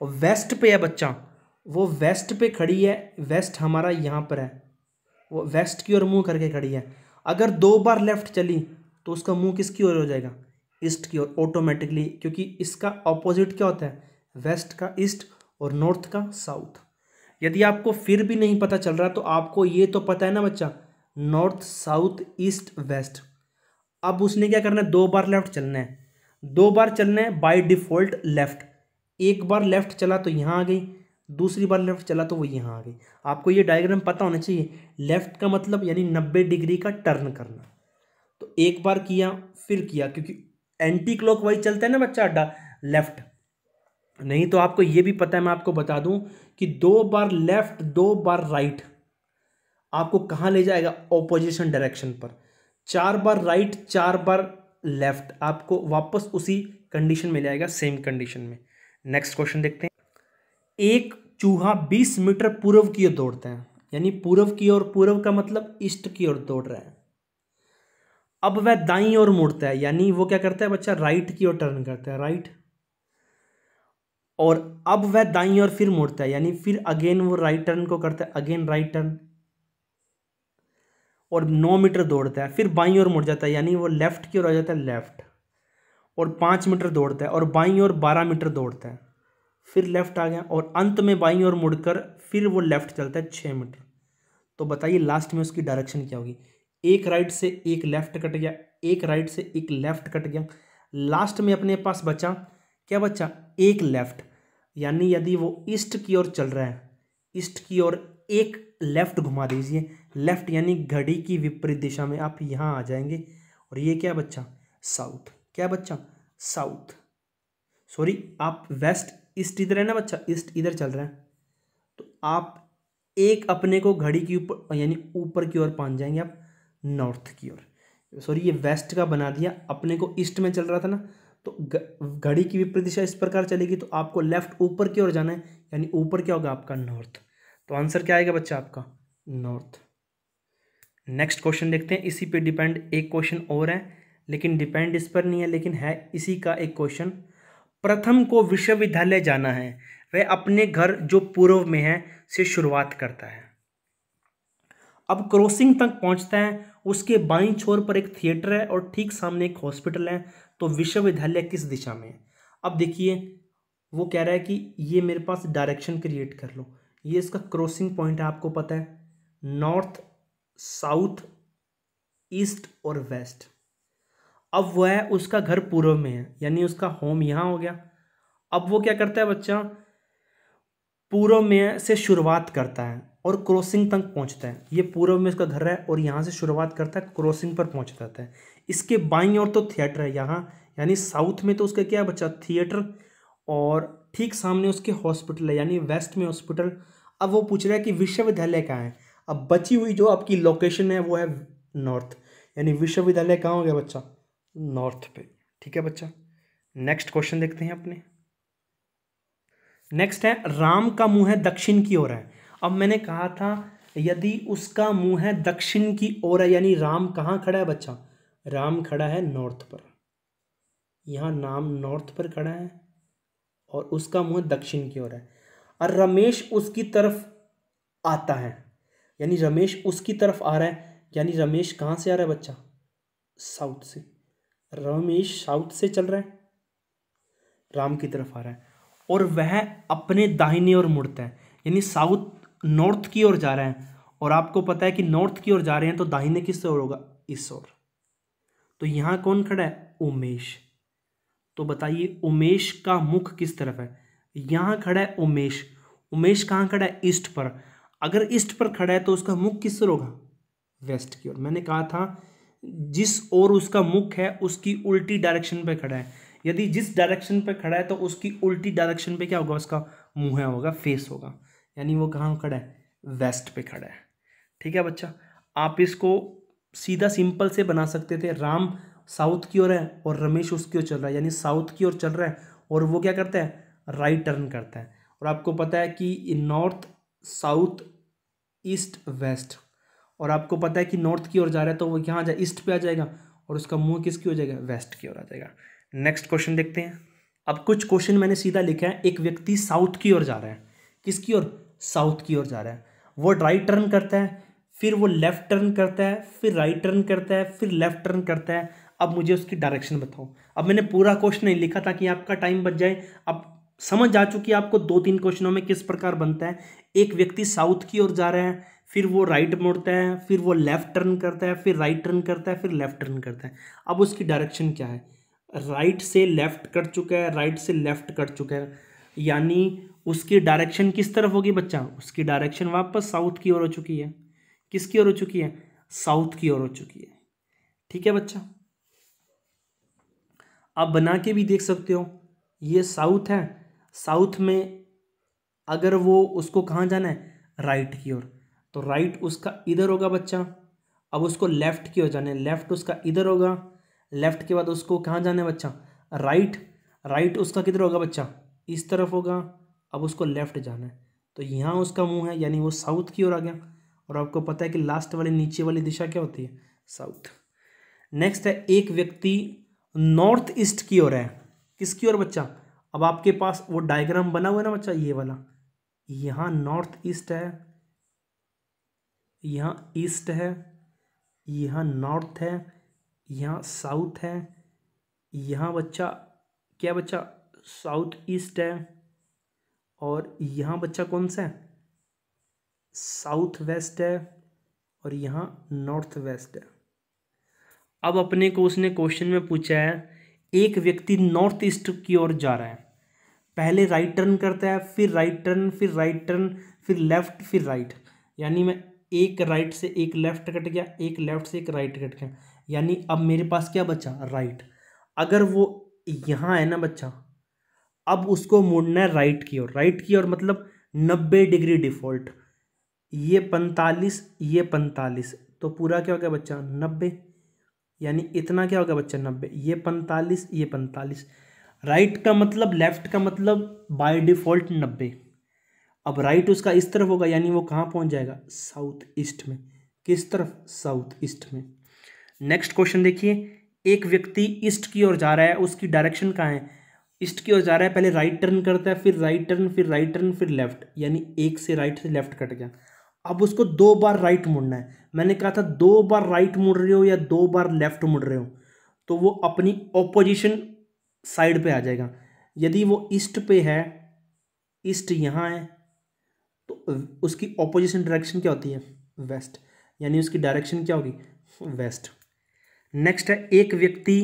वेस्ट पे है बच्चा, वो वेस्ट पे खड़ी है, वेस्ट हमारा यहाँ पर है, वो वेस्ट की ओर मुंह करके खड़ी है। अगर 2 बार लेफ्ट चली तो उसका मुंह किसकी ओर हो जाएगा, ईस्ट की ओर ऑटोमेटिकली, क्योंकि इसका ऑपोजिट क्या होता है, वेस्ट का ईस्ट और नॉर्थ का साउथ। यदि आपको फिर भी नहीं पता चल रहा तो आपको ये तो पता है ना बच्चा, नॉर्थ, साउथ, ईस्ट, वेस्ट। अब उसने क्या करना है, 2 बार लेफ्ट चलना है, 2 बार चलना है बाय डिफॉल्ट लेफ्ट। एक बार लेफ्ट चला तो यहाँ आ गई, दूसरी बार लेफ्ट चला तो वो यहाँ आ गई। आपको ये डायग्राम पता होना चाहिए। लेफ्ट का मतलब यानी 90 डिग्री का टर्न करना। तो एक बार किया फिर किया, क्योंकि एंटी क्लॉकवाइज चलता है ना बच्चा लेफ्ट। नहीं तो आपको ये भी पता है, मैं आपको बता दूं कि 2 बार लेफ्ट 2 बार राइट आपको कहाँ ले जाएगा, ऑपोजिशन डायरेक्शन पर। 4 बार राइट 4 बार लेफ्ट आपको वापस उसी कंडीशन में ले आएगा, सेम कंडीशन में। नेक्स्ट क्वेश्चन देखते हैं। एक चूहा 20 मीटर पूर्व की ओर दौड़ता है, यानी पूर्व की ओर, पूर्व का मतलब ईस्ट की ओर दौड़ रहा है। अब वह दाईं ओर मुड़ता है, यानी वो क्या करता है बच्चा, राइट की ओर टर्न करता है, राइट। और अब वह दाईं ओर फिर मुड़ता है, यानी फिर अगेन वो राइट टर्न को करता है, अगेन राइट टर्न, और 9 मीटर दौड़ता है, फिर बाईं ओर मुड़ जाता है, यानी वो लेफ्ट की ओर आ जाता है, लेफ्ट, और 5 मीटर दौड़ता है, और बाईं ओर 12 मीटर दौड़ता है, फिर लेफ्ट आ गया, और अंत में बाईं ओर मुड़कर फिर वो लेफ्ट चलता है 6 मीटर। तो बताइए लास्ट में उसकी डायरेक्शन क्या होगी। एक राइट से एक लेफ्ट कट गया, एक राइट से एक लेफ्ट कट गया, लास्ट में अपने पास बचा क्या बचा, एक लेफ्ट। यानी यदि वो ईस्ट की ओर चल रहा है, ईस्ट की ओर एक लेफ्ट घुमा दीजिए, लेफ्ट यानी घड़ी की विपरीत दिशा में आप यहाँ आ जाएंगे, और ये क्या बच्चा, साउथ। क्या बच्चा, साउथ। सॉरी, आप वेस्ट, ईस्ट इधर है ना बच्चा, ईस्ट इधर चल रहा है, तो आप एक अपने को घड़ी के ऊपर यानी ऊपर की ओर पहुंच जाएंगे आप नॉर्थ की ओर। सॉरी, ये वेस्ट का बना दिया, अपने को ईस्ट में चल रहा था ना, तो घड़ी की विपरीत दिशा इस प्रकार चलेगी, तो आपको लेफ्ट ऊपर की ओर जाना है, यानी ऊपर क्या होगा आपका, नॉर्थ। तो आंसर क्या आएगा बच्चा आपका, नॉर्थ। नेक्स्ट क्वेश्चन देखते हैं, इसी पे डिपेंड एक क्वेश्चन और है, लेकिन डिपेंड इस पर नहीं है, लेकिन है इसी का एक क्वेश्चन। प्रथम को विश्वविद्यालय जाना है, वह अपने घर जो पूर्व में है से शुरुआत करता है। अब क्रॉसिंग तक पहुंचता है, उसके बाईं छोर पर एक थिएटर है और ठीक सामने एक हॉस्पिटल है, तो विश्वविद्यालय किस दिशा में है। अब देखिए, वो कह रहा है कि ये मेरे पास डायरेक्शन क्रिएट कर लो, ये इसका क्रॉसिंग पॉइंट है, आपको पता है, नॉर्थ, साउथ, ईस्ट और वेस्ट। अब वह उसका घर पूर्व में है, यानी उसका होम यहाँ हो गया। अब वो क्या करता है बच्चा, पूर्व में से शुरुआत करता है और क्रॉसिंग तक पहुंचता है। ये पूर्व में उसका घर है और यहाँ से शुरुआत करता है, क्रॉसिंग पर पहुंच जाता है। इसके बाईं ओर तो थिएटर है यहाँ, यानी साउथ में तो उसका क्या है बच्चा, थिएटर, और ठीक सामने उसके हॉस्पिटल है, यानी वेस्ट में हॉस्पिटल। अब वो पूछ रहा है कि विश्वविद्यालय कहाँ है। अब बची हुई जो आपकी लोकेशन है वो है नॉर्थ, यानी विश्वविद्यालय कहाँ हो गया बच्चा, नॉर्थ पे। ठीक है बच्चा, नेक्स्ट क्वेश्चन देखते हैं अपने। नेक्स्ट है, राम का मुंह है दक्षिण की ओर है। अब मैंने कहा था यदि उसका मुंह है दक्षिण की ओर है, यानी राम कहाँ खड़ा है बच्चा, राम खड़ा है नॉर्थ पर, यहाँ नाम नॉर्थ पर खड़ा है और उसका मुंह दक्षिण की ओर है, और रमेश उसकी तरफ आता है, यानी रमेश उसकी तरफ आ रहा है, यानी रमेश कहाँ से आ रहा है बच्चा, साउथ से। रमेश साउथ से चल रहा है, राम की तरफ आ रहा है, और वह अपने दाहिने ओर मुड़ता है, यानी साउथ नॉर्थ की ओर जा रहा है, और आपको पता है कि नॉर्थ की ओर जा रहे हैं तो दाहिने किस ओर होगा, इस ओर। तो यहाँ कौन खड़ा है, उमेश। तो बताइए उमेश का मुख किस तरफ है, यहाँ खड़ा है उमेश। उमेश कहाँ खड़ा है, ईस्ट पर। अगर ईस्ट पर खड़ा है तो उसका मुख किस ओर होगा, वेस्ट की ओर। मैंने कहा था जिस ओर उसका मुख है उसकी उल्टी डायरेक्शन पे खड़ा है, यदि जिस डायरेक्शन पे खड़ा है तो उसकी उल्टी डायरेक्शन पे क्या होगा, उसका मुंह होगा, फेस होगा, यानी वो कहाँ खड़ा है, वेस्ट पे खड़ा है। ठीक है बच्चा, आप इसको सीधा सिंपल से बना सकते थे, राम साउथ की ओर है और रमेश उसकी ओर चल रहा है, यानी साउथ की ओर चल रहा है और वो क्या करता है, राइट टर्न करता है। और आपको पता है कि नॉर्थ, साउथ, ईस्ट, वेस्ट, और आपको पता है कि नॉर्थ की ओर जा रहा है तो वो यहाँ जाए, ईस्ट पे आ जाएगा, और उसका मुंह किसकी हो जाएगा, वेस्ट की ओर आ जाएगा। नेक्स्ट क्वेश्चन देखते हैं। अब कुछ क्वेश्चन मैंने सीधा लिखा है, एक व्यक्ति साउथ की ओर जा रहा है, किसकी ओर, साउथ की ओर जा रहा है, वो राइट टर्न करता है, फिर वो लेफ्ट टर्न करता है, फिर राइट टर्न करता है, फिर लेफ्ट टर्न करता है। अब मुझे उसकी डायरेक्शन बताओ। अब मैंने पूरा क्वेश्चन नहीं लिखा ताकि आपका टाइम बच जाए। अब समझ आ चुकी है आपको 2-3 क्वेश्चनों में किस प्रकार बनता है। एक व्यक्ति साउथ की ओर जा रहा है, फिर वो राइट मुड़ता है, फिर वो लेफ्ट टर्न करता है, फिर राइट टर्न करता है, फिर लेफ्ट टर्न करता है। अब उसकी डायरेक्शन क्या है, राइट से लेफ्ट कर चुका है, राइट से लेफ्ट कर चुका है, यानी उसकी डायरेक्शन किस तरफ होगी बच्चा, उसकी डायरेक्शन वापस साउथ की ओर हो चुकी है। किसकी ओर हो चुकी है, साउथ की ओर हो चुकी है। ठीक है बच्चा, आप बना के भी देख सकते हो, ये साउथ है, साउथ में अगर वो उसको कहाँ जाना है, राइट की ओर, तो राइट उसका इधर होगा बच्चा। अब उसको लेफ्ट की ओर जाना है, लेफ्ट उसका इधर होगा, लेफ्ट के बाद उसको कहाँ जाना है बच्चा, राइट, राइट उसका किधर होगा बच्चा, इस तरफ होगा। अब उसको लेफ्ट जाना है, तो यहाँ उसका मुंह है, यानी वो साउथ की ओर आ गया। और आपको पता है कि लास्ट वाली नीचे वाली दिशा क्या होती है, साउथ। नेक्स्ट है, एक व्यक्ति नॉर्थ ईस्ट की ओर है, किसकी ओर बच्चा। अब आपके पास वो डायग्राम बना हुआ है ना बच्चा, ये वाला, यहाँ नॉर्थ ईस्ट है, यहाँ ईस्ट है, यहाँ नॉर्थ है, यहाँ साउथ है, यहाँ बच्चा क्या बच्चा, साउथ ईस्ट है, और यहाँ बच्चा कौन सा है, साउथ वेस्ट है, और यहाँ नॉर्थ वेस्ट है। अब अपने को उसने क्वेश्चन में पूछा है, एक व्यक्ति नॉर्थ ईस्ट की ओर जा रहा है, पहले राइट टर्न करता है, फिर राइट टर्न, फिर राइट टर्न, फिर लेफ्ट, फिर राइट। यानी मैं एक राइट से एक लेफ्ट कट गया, एक लेफ्ट से एक राइट कट गया, यानी अब मेरे पास क्या बचा, राइट। अगर वो यहाँ है ना बच्चा, अब उसको मुड़ना है राइट की ओर, राइट की ओर मतलब 90 डिग्री डिफॉल्ट। ये 45, ये 45, तो पूरा क्या हो गया बच्चा 90, यानी इतना क्या होगा बच्चा 90, ये 45, ये 45। राइट का मतलब लेफ्ट का मतलब बाय डिफॉल्ट 90। अब राइट उसका इस तरफ होगा, यानी वो कहाँ पहुँच जाएगा, साउथ ईस्ट में। किस तरफ, साउथ ईस्ट में। नेक्स्ट क्वेश्चन देखिए, एक व्यक्ति ईस्ट की ओर जा रहा है, उसकी डायरेक्शन कहाँ है, ईस्ट की ओर जा रहा है, पहले राइट टर्न करता है, फिर राइट टर्न, फिर राइट टर्न, फिर लेफ्ट, यानी एक से राइट से लेफ्ट कट गया। अब उसको 2 बार राइट मुड़ना है। मैंने कहा था 2 बार राइट मुड़ रहे हो या 2 बार लेफ्ट मुड़ रहे हो, तो वो अपनी ऑपोजिशन साइड पे आ जाएगा। यदि वो ईस्ट पे है, ईस्ट यहाँ है, तो उसकी ऑपोजिशन डायरेक्शन क्या होती है, वेस्ट, यानी उसकी डायरेक्शन क्या होगी, वेस्ट। नेक्स्ट है, एक व्यक्ति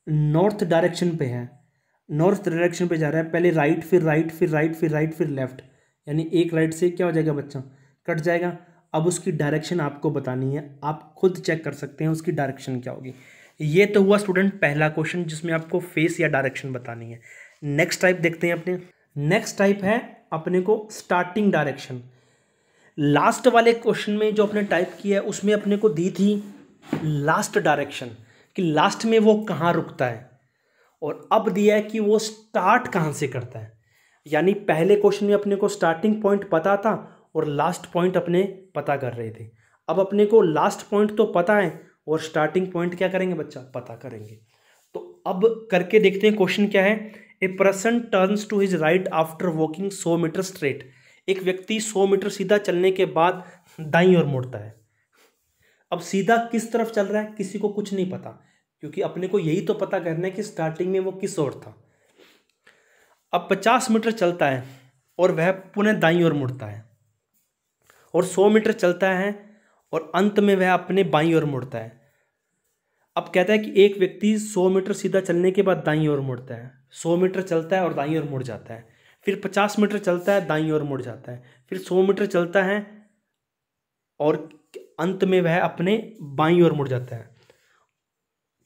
नॉर्थ डायरेक्शन पे है, नॉर्थ डायरेक्शन पे जा रहा है, पहले राइट, फिर राइट, फिर राइट, फिर राइट, फिर लेफ्ट, यानी एक राइट से क्या हो जाएगा बच्चा, कट जाएगा। अब उसकी डायरेक्शन आपको बतानी है, आप खुद चेक कर सकते हैं उसकी डायरेक्शन क्या होगी। ये तो हुआ स्टूडेंट पहला क्वेश्चन जिसमें आपको फेस या डायरेक्शन बतानी है। नेक्स्ट टाइप देखते हैं अपने। नेक्स्ट टाइप है अपने को स्टार्टिंग डायरेक्शन। लास्ट वाले क्वेश्चन में जो अपने टाइप किया है उसमें अपने को दी थी लास्ट डायरेक्शन, कि लास्ट में वो कहाँ रुकता है, और अब दिया है कि वो स्टार्ट कहाँ से करता है। यानी पहले क्वेश्चन में अपने को स्टार्टिंग पॉइंट पता था और लास्ट पॉइंट अपने पता कर रहे थे। अब अपने को लास्ट पॉइंट तो पता है और स्टार्टिंग पॉइंट क्या करेंगे बच्चा, पता करेंगे। तो अब करके देखते हैं क्वेश्चन क्या है। A person turns to his right after walking 100 metre straight. एक व्यक्ति 100 मीटर सीधा चलने के बाद दाईं ओर मुड़ता है। अब सीधा किस तरफ चल रहा है किसी को कुछ नहीं पता, क्योंकि अपने को यही तो पता करना है कि स्टार्टिंग में वो किस ओर था। अब 50 मीटर चलता है और वह पुनः दाईं ओर मुड़ता है, और 100 मीटर चलता है और अंत में वह अपने बाईं ओर मुड़ता है। अब कहता है कि एक व्यक्ति 100 मीटर सीधा चलने के बाद दाईं ओर मुड़ता है, 100 मीटर चलता है और दाईं ओर मुड़ जाता है, फिर 50 मीटर चलता है, दाईं ओर मुड़ जाता है, फिर 100 मीटर चलता है और अंत में वह अपने बाईं ओर मुड़ जाता है।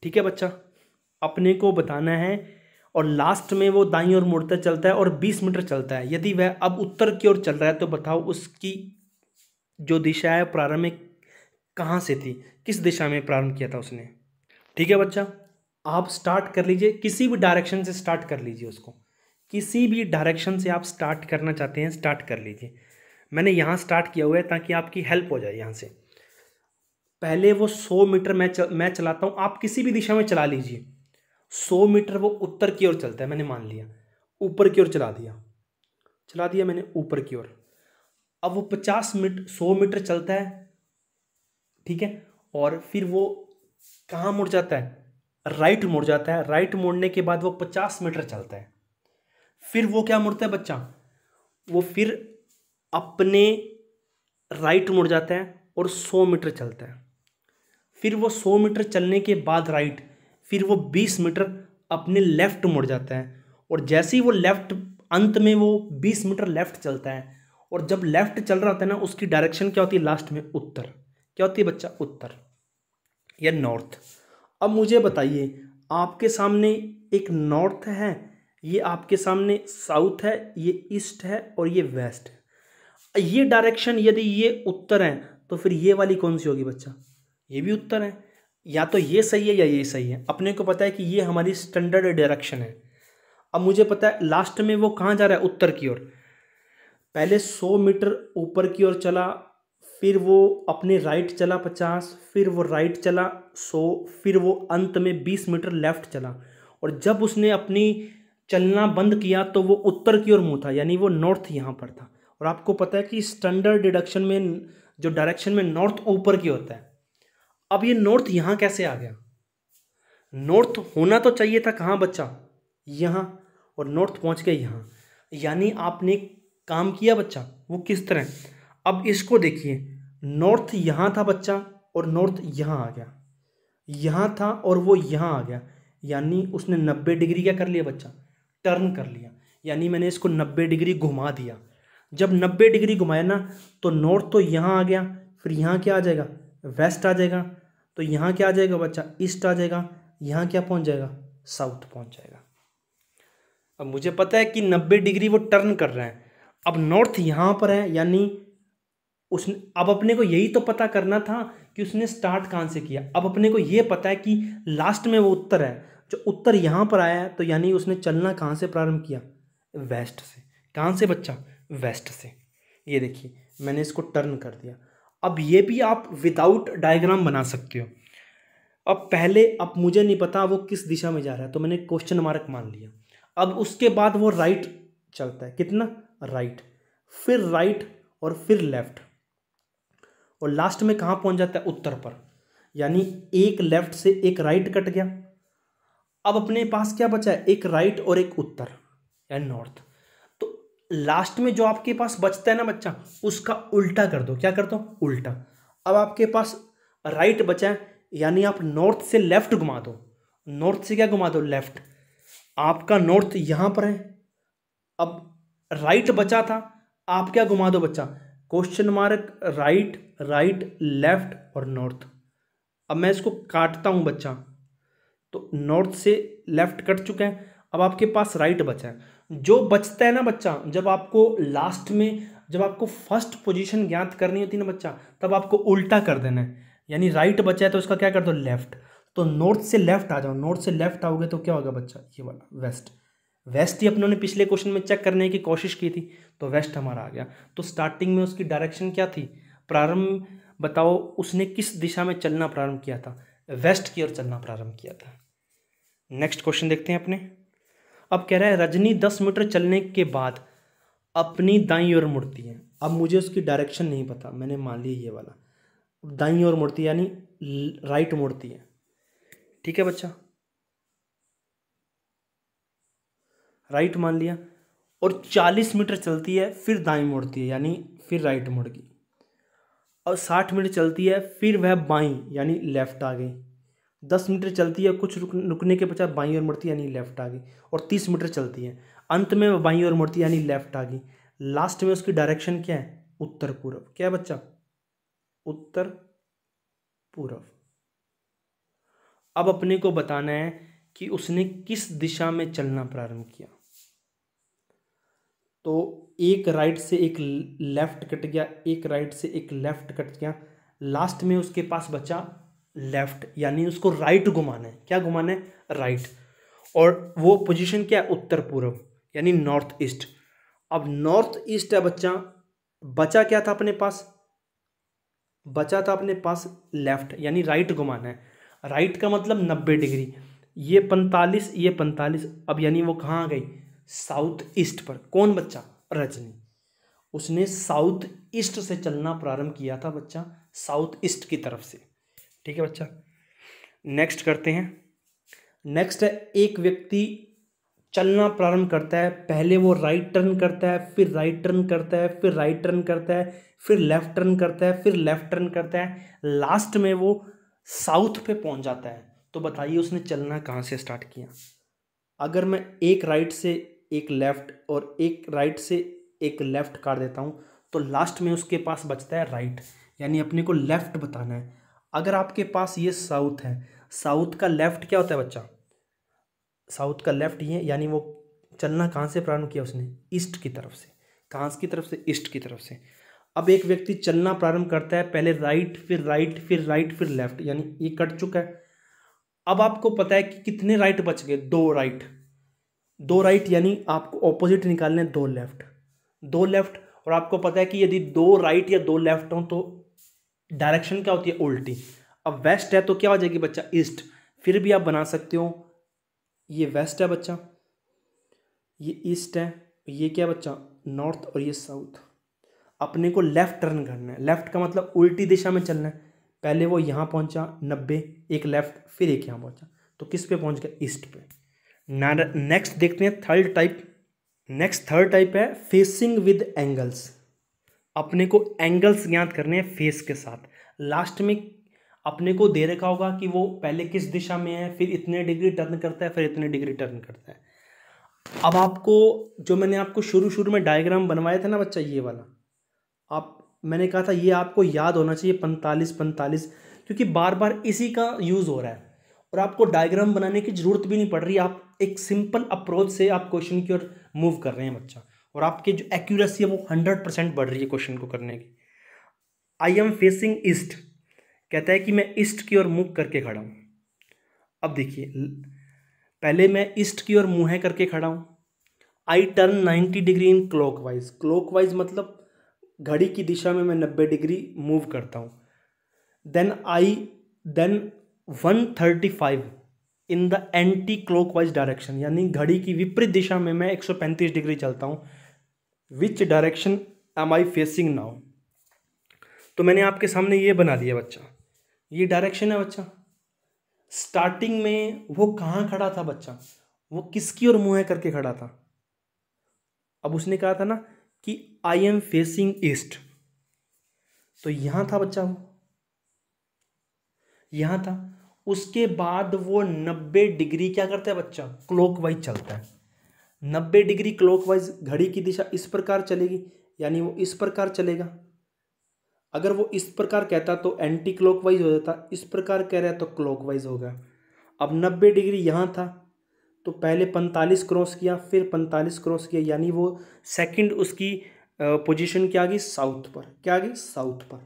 ठीक है बच्चा, अपने को बताना है। और लास्ट में वो दाईं ओर मुड़ता चलता है और 20 मीटर चलता है। यदि वह अब उत्तर की ओर चल रहा है तो बताओ उसकी जो दिशा है प्रारंभ में कहाँ से थी, किस दिशा में प्रारंभ किया था उसने। ठीक है बच्चा, आप स्टार्ट कर लीजिए, किसी भी डायरेक्शन से स्टार्ट कर लीजिए उसको, किसी भी डायरेक्शन से आप स्टार्ट करना चाहते हैं स्टार्ट कर लीजिए। मैंने यहाँ स्टार्ट किया हुआ है ताकि आपकी हेल्प हो जाए। यहाँ से पहले वो 100 मीटर मैं चलाता हूँ, आप किसी भी दिशा में चला लीजिए। 100 मीटर वो उत्तर की ओर चलता है, मैंने मान लिया, ऊपर की ओर चला दिया मैंने ऊपर की ओर। अब वो 100 मीटर चलता है, ठीक है, और फिर वो कहाँ मुड़ जाता है, राइट मुड़ जाता है। राइट मुड़ने के बाद वो 50 मीटर चलता है, फिर वो क्या मुड़ता है बच्चा, वो फिर अपने राइट मुड़ जाता है और 100 मीटर चलता है। फिर वो 100 मीटर चलने के बाद राइट, फिर वो 20 मीटर अपने लेफ्ट मुड़ जाता है, और जैसे ही वो लेफ्ट, अंत में वो 20 मीटर लेफ्ट चलता है, और जब लेफ्ट चल रहा होता है ना उसकी डायरेक्शन क्या होती है लास्ट में, उत्तर। क्या होती है बच्चा, उत्तर या नॉर्थ। अब मुझे बताइए, आपके सामने एक नॉर्थ है, ये आपके सामने साउथ है, ये ईस्ट है और ये वेस्ट है। ये डायरेक्शन यदि ये उत्तर है तो फिर ये वाली कौन सी होगी बच्चा, ये भी उत्तर है। या तो ये सही है या ये सही है। अपने को पता है कि ये हमारी स्टैंडर्ड डायरेक्शन है। अब मुझे पता है लास्ट में वो कहाँ जा रहा है, उत्तर की ओर। पहले 100 मीटर ऊपर की ओर चला, फिर वो अपने राइट चला 50, फिर वो राइट चला 100, फिर वो अंत में 20 मीटर लेफ्ट चला, और जब उसने अपनी चलना बंद किया तो वो उत्तर की ओर मुँह था, यानी वो नॉर्थ यहाँ पर था। और आपको पता है कि स्टैंडर्ड डिडक्शन में जो डायरेक्शन में नॉर्थ ऊपर की होता है। अब ये नॉर्थ यहाँ कैसे आ गया, नॉर्थ होना तो चाहिए था कहाँ बच्चा, यहाँ, और नॉर्थ पहुँच गया यहाँ। यानी आपने काम किया बच्चा, वो किस तरह। अब इसको देखिए, नॉर्थ यहाँ था बच्चा और नॉर्थ यहाँ आ गया, यहाँ था और वो यहाँ आ गया, यानी उसने 90 डिग्री क्या कर लिया बच्चा, टर्न कर लिया। यानी मैंने इसको 90 डिग्री घुमा दिया। जब 90 डिग्री घुमाया ना तो नॉर्थ तो यहाँ आ गया, फिर यहाँ क्या आ जाएगा, वेस्ट आ जाएगा, तो यहाँ क्या आ जाएगा बच्चा, ईस्ट आ जाएगा, यहाँ क्या पहुँच जाएगा, साउथ पहुँच जाएगा। अब मुझे पता है कि 90 डिग्री वो टर्न कर रहे हैं, अब नॉर्थ यहाँ पर है, यानी उसने, अब अपने को यही तो पता करना था कि उसने स्टार्ट कहाँ से किया। अब अपने को ये पता है कि लास्ट में वो उत्तर है, जो उत्तर यहाँ पर आया है, तो यानी उसने चलना कहाँ से प्रारंभ किया, वेस्ट से। कहाँ से बच्चा, वेस्ट से। ये देखिए मैंने इसको टर्न कर दिया। अब ये भी आप विदाउट डायग्राम बना सकते हो। अब पहले, अब मुझे नहीं पता वो किस दिशा में जा रहा है, तो मैंने क्वेश्चन मार्क मान लिया। अब उसके बाद वो राइट चलता है, कितना, राइट, फिर राइट और फिर लेफ्ट, और लास्ट में कहाँ पहुँच जाता है, उत्तर पर। यानी एक लेफ्ट से एक राइट कट गया। अब अपने पास क्या बचा है, एक राइट और एक उत्तर या नॉर्थ। तो लास्ट में जो आपके पास बचता है ना बच्चा, उसका उल्टा कर दो। क्या कर दो, उल्टा। अब आपके पास राइट बचा है, यानी आप नॉर्थ से लेफ्ट घुमा दो। नॉर्थ से क्या घुमा दो, लेफ्ट। आपका नॉर्थ यहाँ पर है, अब राइट बचा था, आप क्या घुमा दो बच्चा, question mark, right, right, left और नॉर्थ। अब मैं इसको काटता हूँ बच्चा, तो नॉर्थ से लेफ्ट कट चुके हैं, अब आपके पास राइट बचा है। जो बचता है ना बच्चा, जब आपको लास्ट में, जब आपको फर्स्ट पोजीशन ज्ञात करनी होती है ना बच्चा, तब आपको उल्टा कर देना है। यानी राइट बचा है तो उसका क्या कर दो, लेफ्ट। तो नॉर्थ से लेफ्ट आ जाओ, नॉर्थ से लेफ्ट आओगे तो क्या होगा बच्चा, ये वाला वेस्ट। वेस्ट ही अपनों ने पिछले क्वेश्चन में चेक करने की कोशिश की थी, तो वेस्ट हमारा आ गया। तो स्टार्टिंग में उसकी डायरेक्शन क्या थी, प्रारंभ बताओ, उसने किस दिशा में चलना प्रारंभ किया था, वेस्ट की ओर चलना प्रारंभ किया था। नेक्स्ट क्वेश्चन देखते हैं अपने। अब कह रहा है रजनी 10 मीटर चलने के बाद अपनी दाईं ओर मुड़ती है। अब मुझे उसकी डायरेक्शन नहीं पता, मैंने मान लिया ये वाला, दाईं ओर मुड़ती है यानी राइट मुड़ती है। ठीक है बच्चा, राइट मान लिया। और 40 मीटर चलती है फिर दाईं मुड़ती है, यानी फिर राइट मुड़ गई। और 60 मीटर चलती है फिर वह बाईं यानी लेफ्ट आ गई। 10 मीटर चलती है, कुछ रुकने के पश्चात बाईं ओर मुड़ती है यानी लेफ्ट आ गई। और 30 मीटर चलती है, अंत में वह बाईं ओर मुड़ती है यानी लेफ्ट आ गई। लास्ट में उसकी डायरेक्शन क्या है, उत्तर पूर्व। क्या है बच्चा, उत्तर पूर्व। अब अपने को बताना है कि उसने किस दिशा में चलना प्रारंभ किया। तो एक राइट से एक लेफ्ट कट गया, एक राइट से एक लेफ्ट कट गया, लास्ट में उसके पास बचा लेफ्ट, यानी उसको राइट घुमाना है। क्या घुमाना है, राइट। और वो पोजीशन क्या है, उत्तर पूर्व यानी नॉर्थ ईस्ट। अब नॉर्थ ईस्ट है बच्चा, बचा क्या था अपने पास, बचा था अपने पास लेफ्ट, यानी राइट घुमाना है। राइट का मतलब 90 डिग्री, ये 45, ये 45। अब यानी वो कहाँ आ गई, साउथ ईस्ट पर। कौन बच्चा, रजनी। उसने साउथ ईस्ट से चलना प्रारंभ किया था बच्चा, साउथ ईस्ट की तरफ से। ठीक है बच्चा, नेक्स्ट करते हैं। नेक्स्ट है, एक व्यक्ति चलना प्रारंभ करता है, पहले वो राइट टर्न करता है, फिर राइट टर्न करता है, फिर राइट टर्न करता है, फिर लेफ्ट टर्न करता है, फिर लेफ्ट टर्न करता है, लास्ट में वो साउथ पे पहुंच जाता है। तो बताइए उसने चलना कहाँ से स्टार्ट किया। अगर मैं एक राइट से एक लेफ्ट और एक राइट से एक लेफ्ट काट देता हूँ, तो लास्ट में उसके पास बचता है राइट, यानी अपने को लेफ्ट बताना है। अगर आपके पास ये साउथ है, साउथ का लेफ्ट क्या होता है बच्चा, साउथ का लेफ्ट ये, यानी वो चलना कहाँ से प्रारंभ किया उसने, ईस्ट की तरफ से। कहाँ की तरफ से, ईस्ट की तरफ से। अब एक व्यक्ति चलना प्रारंभ करता है, पहले राइट, फिर राइट, फिर राइट, फिर लेफ्ट, यानी ये कट चुका है। अब आपको पता है कि कितने राइट बच गए, दो राइट। दो राइट यानी आपको ऑपोजिट निकालने, दो लेफ्ट, दो लेफ्ट। और आपको पता है कि यदि दो राइट या दो लेफ्ट हो तो डायरेक्शन क्या होती है, उल्टी। अब वेस्ट है तो क्या हो जाएगी बच्चा, ईस्ट। फिर भी आप बना सकते हो, ये वेस्ट है बच्चा, ये ईस्ट है, ये क्या बच्चा, नॉर्थ, और ये साउथ। अपने को लेफ्ट टर्न करना है, लेफ्ट का मतलब उल्टी दिशा में चलना है। पहले वो यहाँ पहुँचा 90, एक लेफ्ट, फिर एक यहाँ पहुँचा, तो किस पे पहुँच गया, ईस्ट पे। नेक्स्ट देखते हैं third type. Next third type है फेसिंग विद एंगल्स। अपने को एंगल्स ज्ञात करने हैं फेस के साथ। लास्ट में अपने को दे रखा होगा कि वो पहले किस दिशा में है, फिर इतने डिग्री टर्न करता है, फिर इतने डिग्री टर्न करता है। अब आपको जो मैंने आपको शुरू में डायग्राम बनवाया था ना बच्चा, ये वाला, मैंने कहा था ये आपको याद होना चाहिए 45 क्योंकि बार बार इसी का यूज़ हो रहा है और आपको डायग्राम बनाने की ज़रूरत भी नहीं पड़ रही। आप एक सिंपल अप्रोच से आप क्वेश्चन की ओर मूव कर रहे हैं बच्चा, और आपकी जो एक्यूरेसी है वो 100% बढ़ रही है क्वेश्चन को करने की। आई एम फेसिंग ईस्ट, कहता है कि मैं ईस्ट की ओर मुँह करके खड़ा हूँ। अब देखिए, पहले मैं ईस्ट की ओर मुँह करके खड़ा हूँ। I turn 90 degree in clockwise, clockwise मतलब घड़ी की दिशा में मैं 90 डिग्री मूव करता हूँ। Then 135 in the anti clockwise direction, यानी घड़ी की विपरीत दिशा में मैं 135 डिग्री चलता हूँ। Which direction am I facing now, तो मैंने आपके सामने ये बना दिया बच्चा, ये डायरेक्शन है बच्चा। स्टार्टिंग में वो कहाँ खड़ा था बच्चा, वो किसकी ओर मुँह करके खड़ा था। अब उसने कहा था ना कि आई एम फेसिंग ईस्ट, तो यहां था बच्चा, वो यहां था। उसके बाद वो 90 डिग्री क्या करता है बच्चा, क्लॉकवाइज चलता है। 90 डिग्री क्लॉकवाइज, घड़ी की दिशा इस प्रकार चलेगी, यानी वो इस प्रकार चलेगा। अगर वो इस प्रकार कहता तो एंटी क्लॉकवाइज हो जाता, इस प्रकार कह रहा है तो क्लॉकवाइज होगा। अब 90 डिग्री यहाँ था, तो पहले 45 क्रॉस किया, फिर 45 क्रॉस किया, यानी वो सेकंड उसकी पोजीशन क्या आ गई, साउथ पर। क्या आ गई, साउथ पर।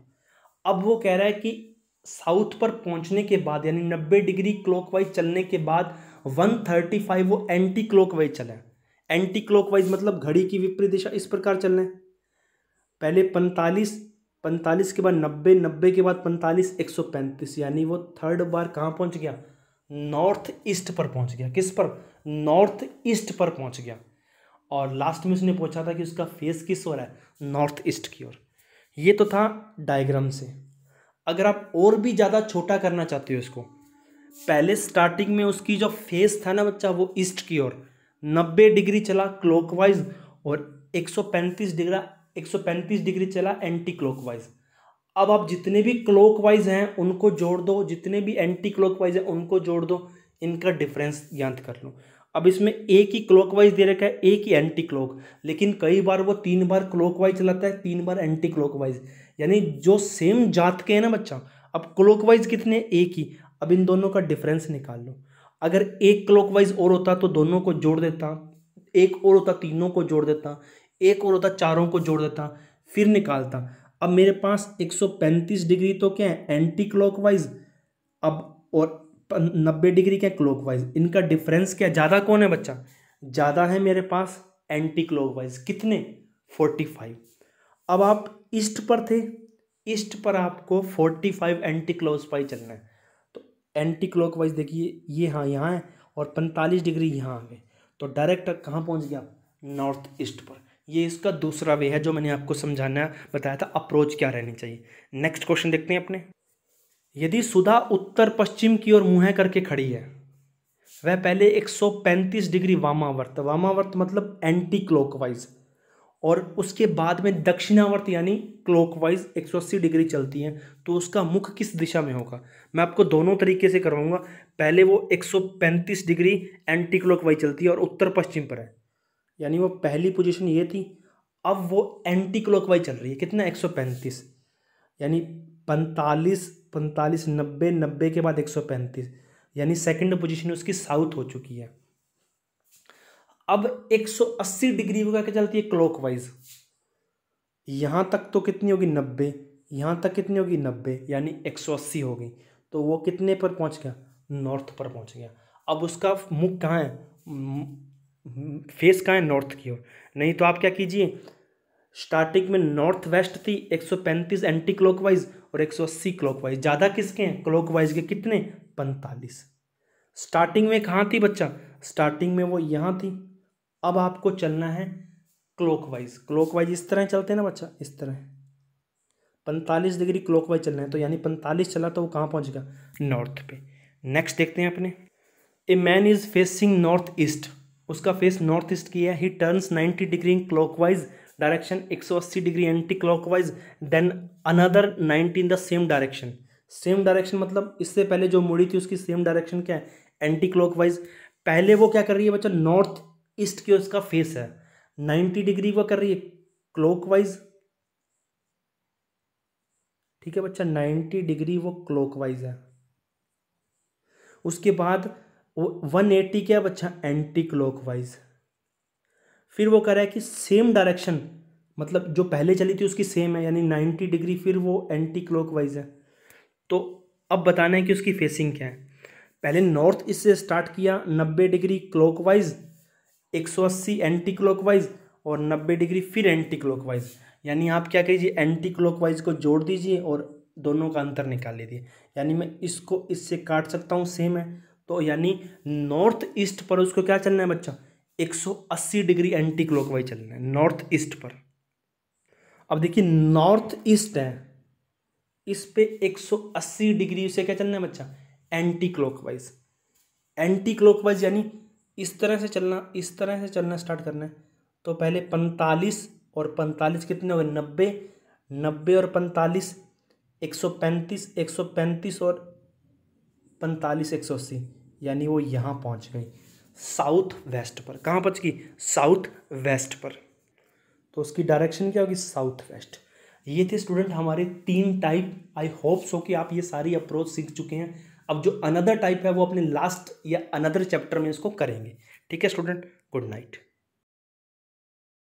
अब वो कह रहा है कि साउथ पर पहुंचने के बाद, यानी 90 डिग्री क्लॉकवाइज चलने के बाद 135 वो एंटी क्लॉकवाइज चला है। एंटी क्लॉकवाइज मतलब घड़ी की विपरीत दिशा इस प्रकार चलना है। पहले 45 के बाद 90 के बाद 45, 135, यानी वो थर्ड बार कहाँ पहुंच गया, नॉर्थ ईस्ट पर पहुंच गया। किस पर, नॉर्थ ईस्ट पर पहुंच गया। और लास्ट में उसने पूछा था कि उसका फेस किस ओर है, नॉर्थ ईस्ट की ओर। ये तो था डायग्राम से। अगर आप और भी ज़्यादा छोटा करना चाहते हो इसको, पहले स्टार्टिंग में उसकी जो फेस था ना बच्चा, वो ईस्ट की ओर 90 डिग्री चला क्लॉकवाइज, और 135 डिग्री चला एंटी क्लॉकवाइज। अब आप जितने भी क्लॉकवाइज हैं उनको जोड़ दो, जितने भी एंटी क्लॉकवाइज हैं उनको जोड़ दो, इनका डिफरेंस ज्ञात कर लो। अब इसमें एक ही क्लॉकवाइज दे रखा है, एक ही एंटी क्लॉक, लेकिन कई बार वो 3 बार क्लॉकवाइज चलाता है, 3 बार एंटी क्लॉकवाइज, यानी जो सेम जात के हैं ना बच्चा। अब क्लॉकवाइज कितने, एक ही। अब इन दोनों का डिफरेंस निकाल लो। अगर एक क्लॉकवाइज और होता तो दोनों को जोड़ देता, एक और होता तीनों को जोड़ देता, एक और होता चारों को जोड़ देता, फिर निकालता। अब मेरे पास 135 डिग्री तो क्या है, एंटी क्लॉकवाइज, अब और 90 डिग्री क्या, क्लॉकवाइज। इनका डिफरेंस क्या, ज़्यादा कौन है बच्चा, ज़्यादा है मेरे पास एंटी क्लॉकवाइज। कितने, 45। अब आप ईस्ट पर थे, ईस्ट पर आपको 45 एंटी क्लॉकवाइज चलना है। तो एंटी क्लॉकवाइज देखिए ये, हाँ यहाँ है, और 45 डिग्री यहाँ आ गए, तो डायरेक्ट कहाँ पहुँच गया, नॉर्थ ईस्ट पर। ये इसका दूसरा वे है जो मैंने आपको समझाना बताया था, अप्रोच क्या रहनी चाहिए। नेक्स्ट क्वेश्चन देखते हैं अपने। यदि सुधा उत्तर पश्चिम की ओर मुँह करके खड़ी है, वह पहले 135 डिग्री वामावर्त, वामावर्त मतलब एंटी क्लॉकवाइज, और उसके बाद में दक्षिणावर्त यानी क्लॉकवाइज 180 डिग्री चलती है, तो उसका मुख किस दिशा में होगा। मैं आपको दोनों तरीके से करवाऊंगा। पहले वो 135 डिग्री एंटी क्लॉकवाइज चलती है और उत्तर पश्चिम पर है, यानी वो पहली पोजीशन ये थी। अब वो एंटी क्लॉकवाइज चल रही है, कितना, 135, यानी 45 90 के बाद 135, यानी सेकंड पोजीशन उसकी साउथ हो चुकी है। अब 180 डिग्री वो क्या चलती है, क्लॉकवाइज। यहां तक तो कितनी होगी, 90, यहां तक कितनी होगी, 90, यानी 180 हो गई। तो वो कितने पर पहुंच गया, नॉर्थ पर पहुंच गया। अब उसका मुख कहाँ है, फेस कहाँ है, नॉर्थ की ओर। नहीं तो आप क्या कीजिए, स्टार्टिंग में नॉर्थ वेस्ट थी, 135 एंटी क्लॉकवाइज और 180 क्लॉकवाइज। ज़्यादा किसके हैं, क्लॉकवाइज के, कितने, 45। स्टार्टिंग में कहाँ थी बच्चा, स्टार्टिंग में वो यहाँ थी। अब आपको चलना है क्लॉकवाइज, क्लॉकवाइज इस तरह चलते हैं ना बच्चा, इस तरह 45 डिग्री क्लॉकवाइज चलना है, तो यानी 45 चला तो वो कहाँ पहुँच गया, नॉर्थ पे। नेक्स्ट देखते हैं अपने। A man is facing north east, उसका फेस नॉर्थ ईस्ट की है। He turns 90 degree clockwise direction, 180 degree anti clockwise, then another 90 in the same direction. Same direction मतलब इससे पहले जो मुड़ी थी उसकी सेम डायरेक्शन क्या है, एंटी क्लॉकवाइज। पहले वो क्या कर रही है बच्चा, नॉर्थ ईस्ट की ओर इसका फेस है, 90 डिग्री वो कर रही है क्लॉकवाइज, ठीक है बच्चा, 90 डिग्री वो क्लॉकवाइज है। उसके बाद वो 180 क्या है बच्चा, एंटी क्लॉकवाइज। फिर वो कह रहा है कि सेम डायरेक्शन, मतलब जो पहले चली थी उसकी सेम है, यानी 90 डिग्री, फिर वो एंटी क्लॉकवाइज है। तो अब बताना है कि उसकी फेसिंग क्या है। पहले नॉर्थ ईस्ट से स्टार्ट किया, 90 डिग्री क्लॉकवाइज, 180 एंटी क्लॉकवाइज और 90 डिग्री फिर एंटी क्लॉकवाइज। यानी आप क्या कीजिए, एंटी क्लॉकवाइज को जोड़ दीजिए और दोनों का अंतर निकाल लीजिए। यानी मैं इसको इससे काट सकता हूँ, सेम है। तो यानी नॉर्थ ईस्ट पर उसको क्या चलना है बच्चा, 180 डिग्री एंटी क्लॉकवाइज चलना है नॉर्थ ईस्ट पर। अब देखिए नॉर्थ ईस्ट है, इस पे 180 डिग्री से क्या चलना है बच्चा, एंटी क्लॉकवाइज। एंटी क्लॉकवाइज यानी इस तरह से चलना, इस तरह से चलना स्टार्ट करना है। तो पहले 45 और 45 कितने हो गए, 90, 90 और 45 135, 135 और 45 180, यानी वो यहाँ पहुँच गई साउथ वेस्ट पर। कहाँ पहुँच गई, साउथ वेस्ट पर। तो उसकी डायरेक्शन क्या होगी, साउथ वेस्ट। ये थे स्टूडेंट हमारे 3 टाइप। आई होप सो कि आप ये सारी अप्रोच सीख चुके हैं। अब जो अनदर टाइप है वो अपने लास्ट या अनदर चैप्टर में इसको करेंगे। ठीक है स्टूडेंट, गुड नाइट।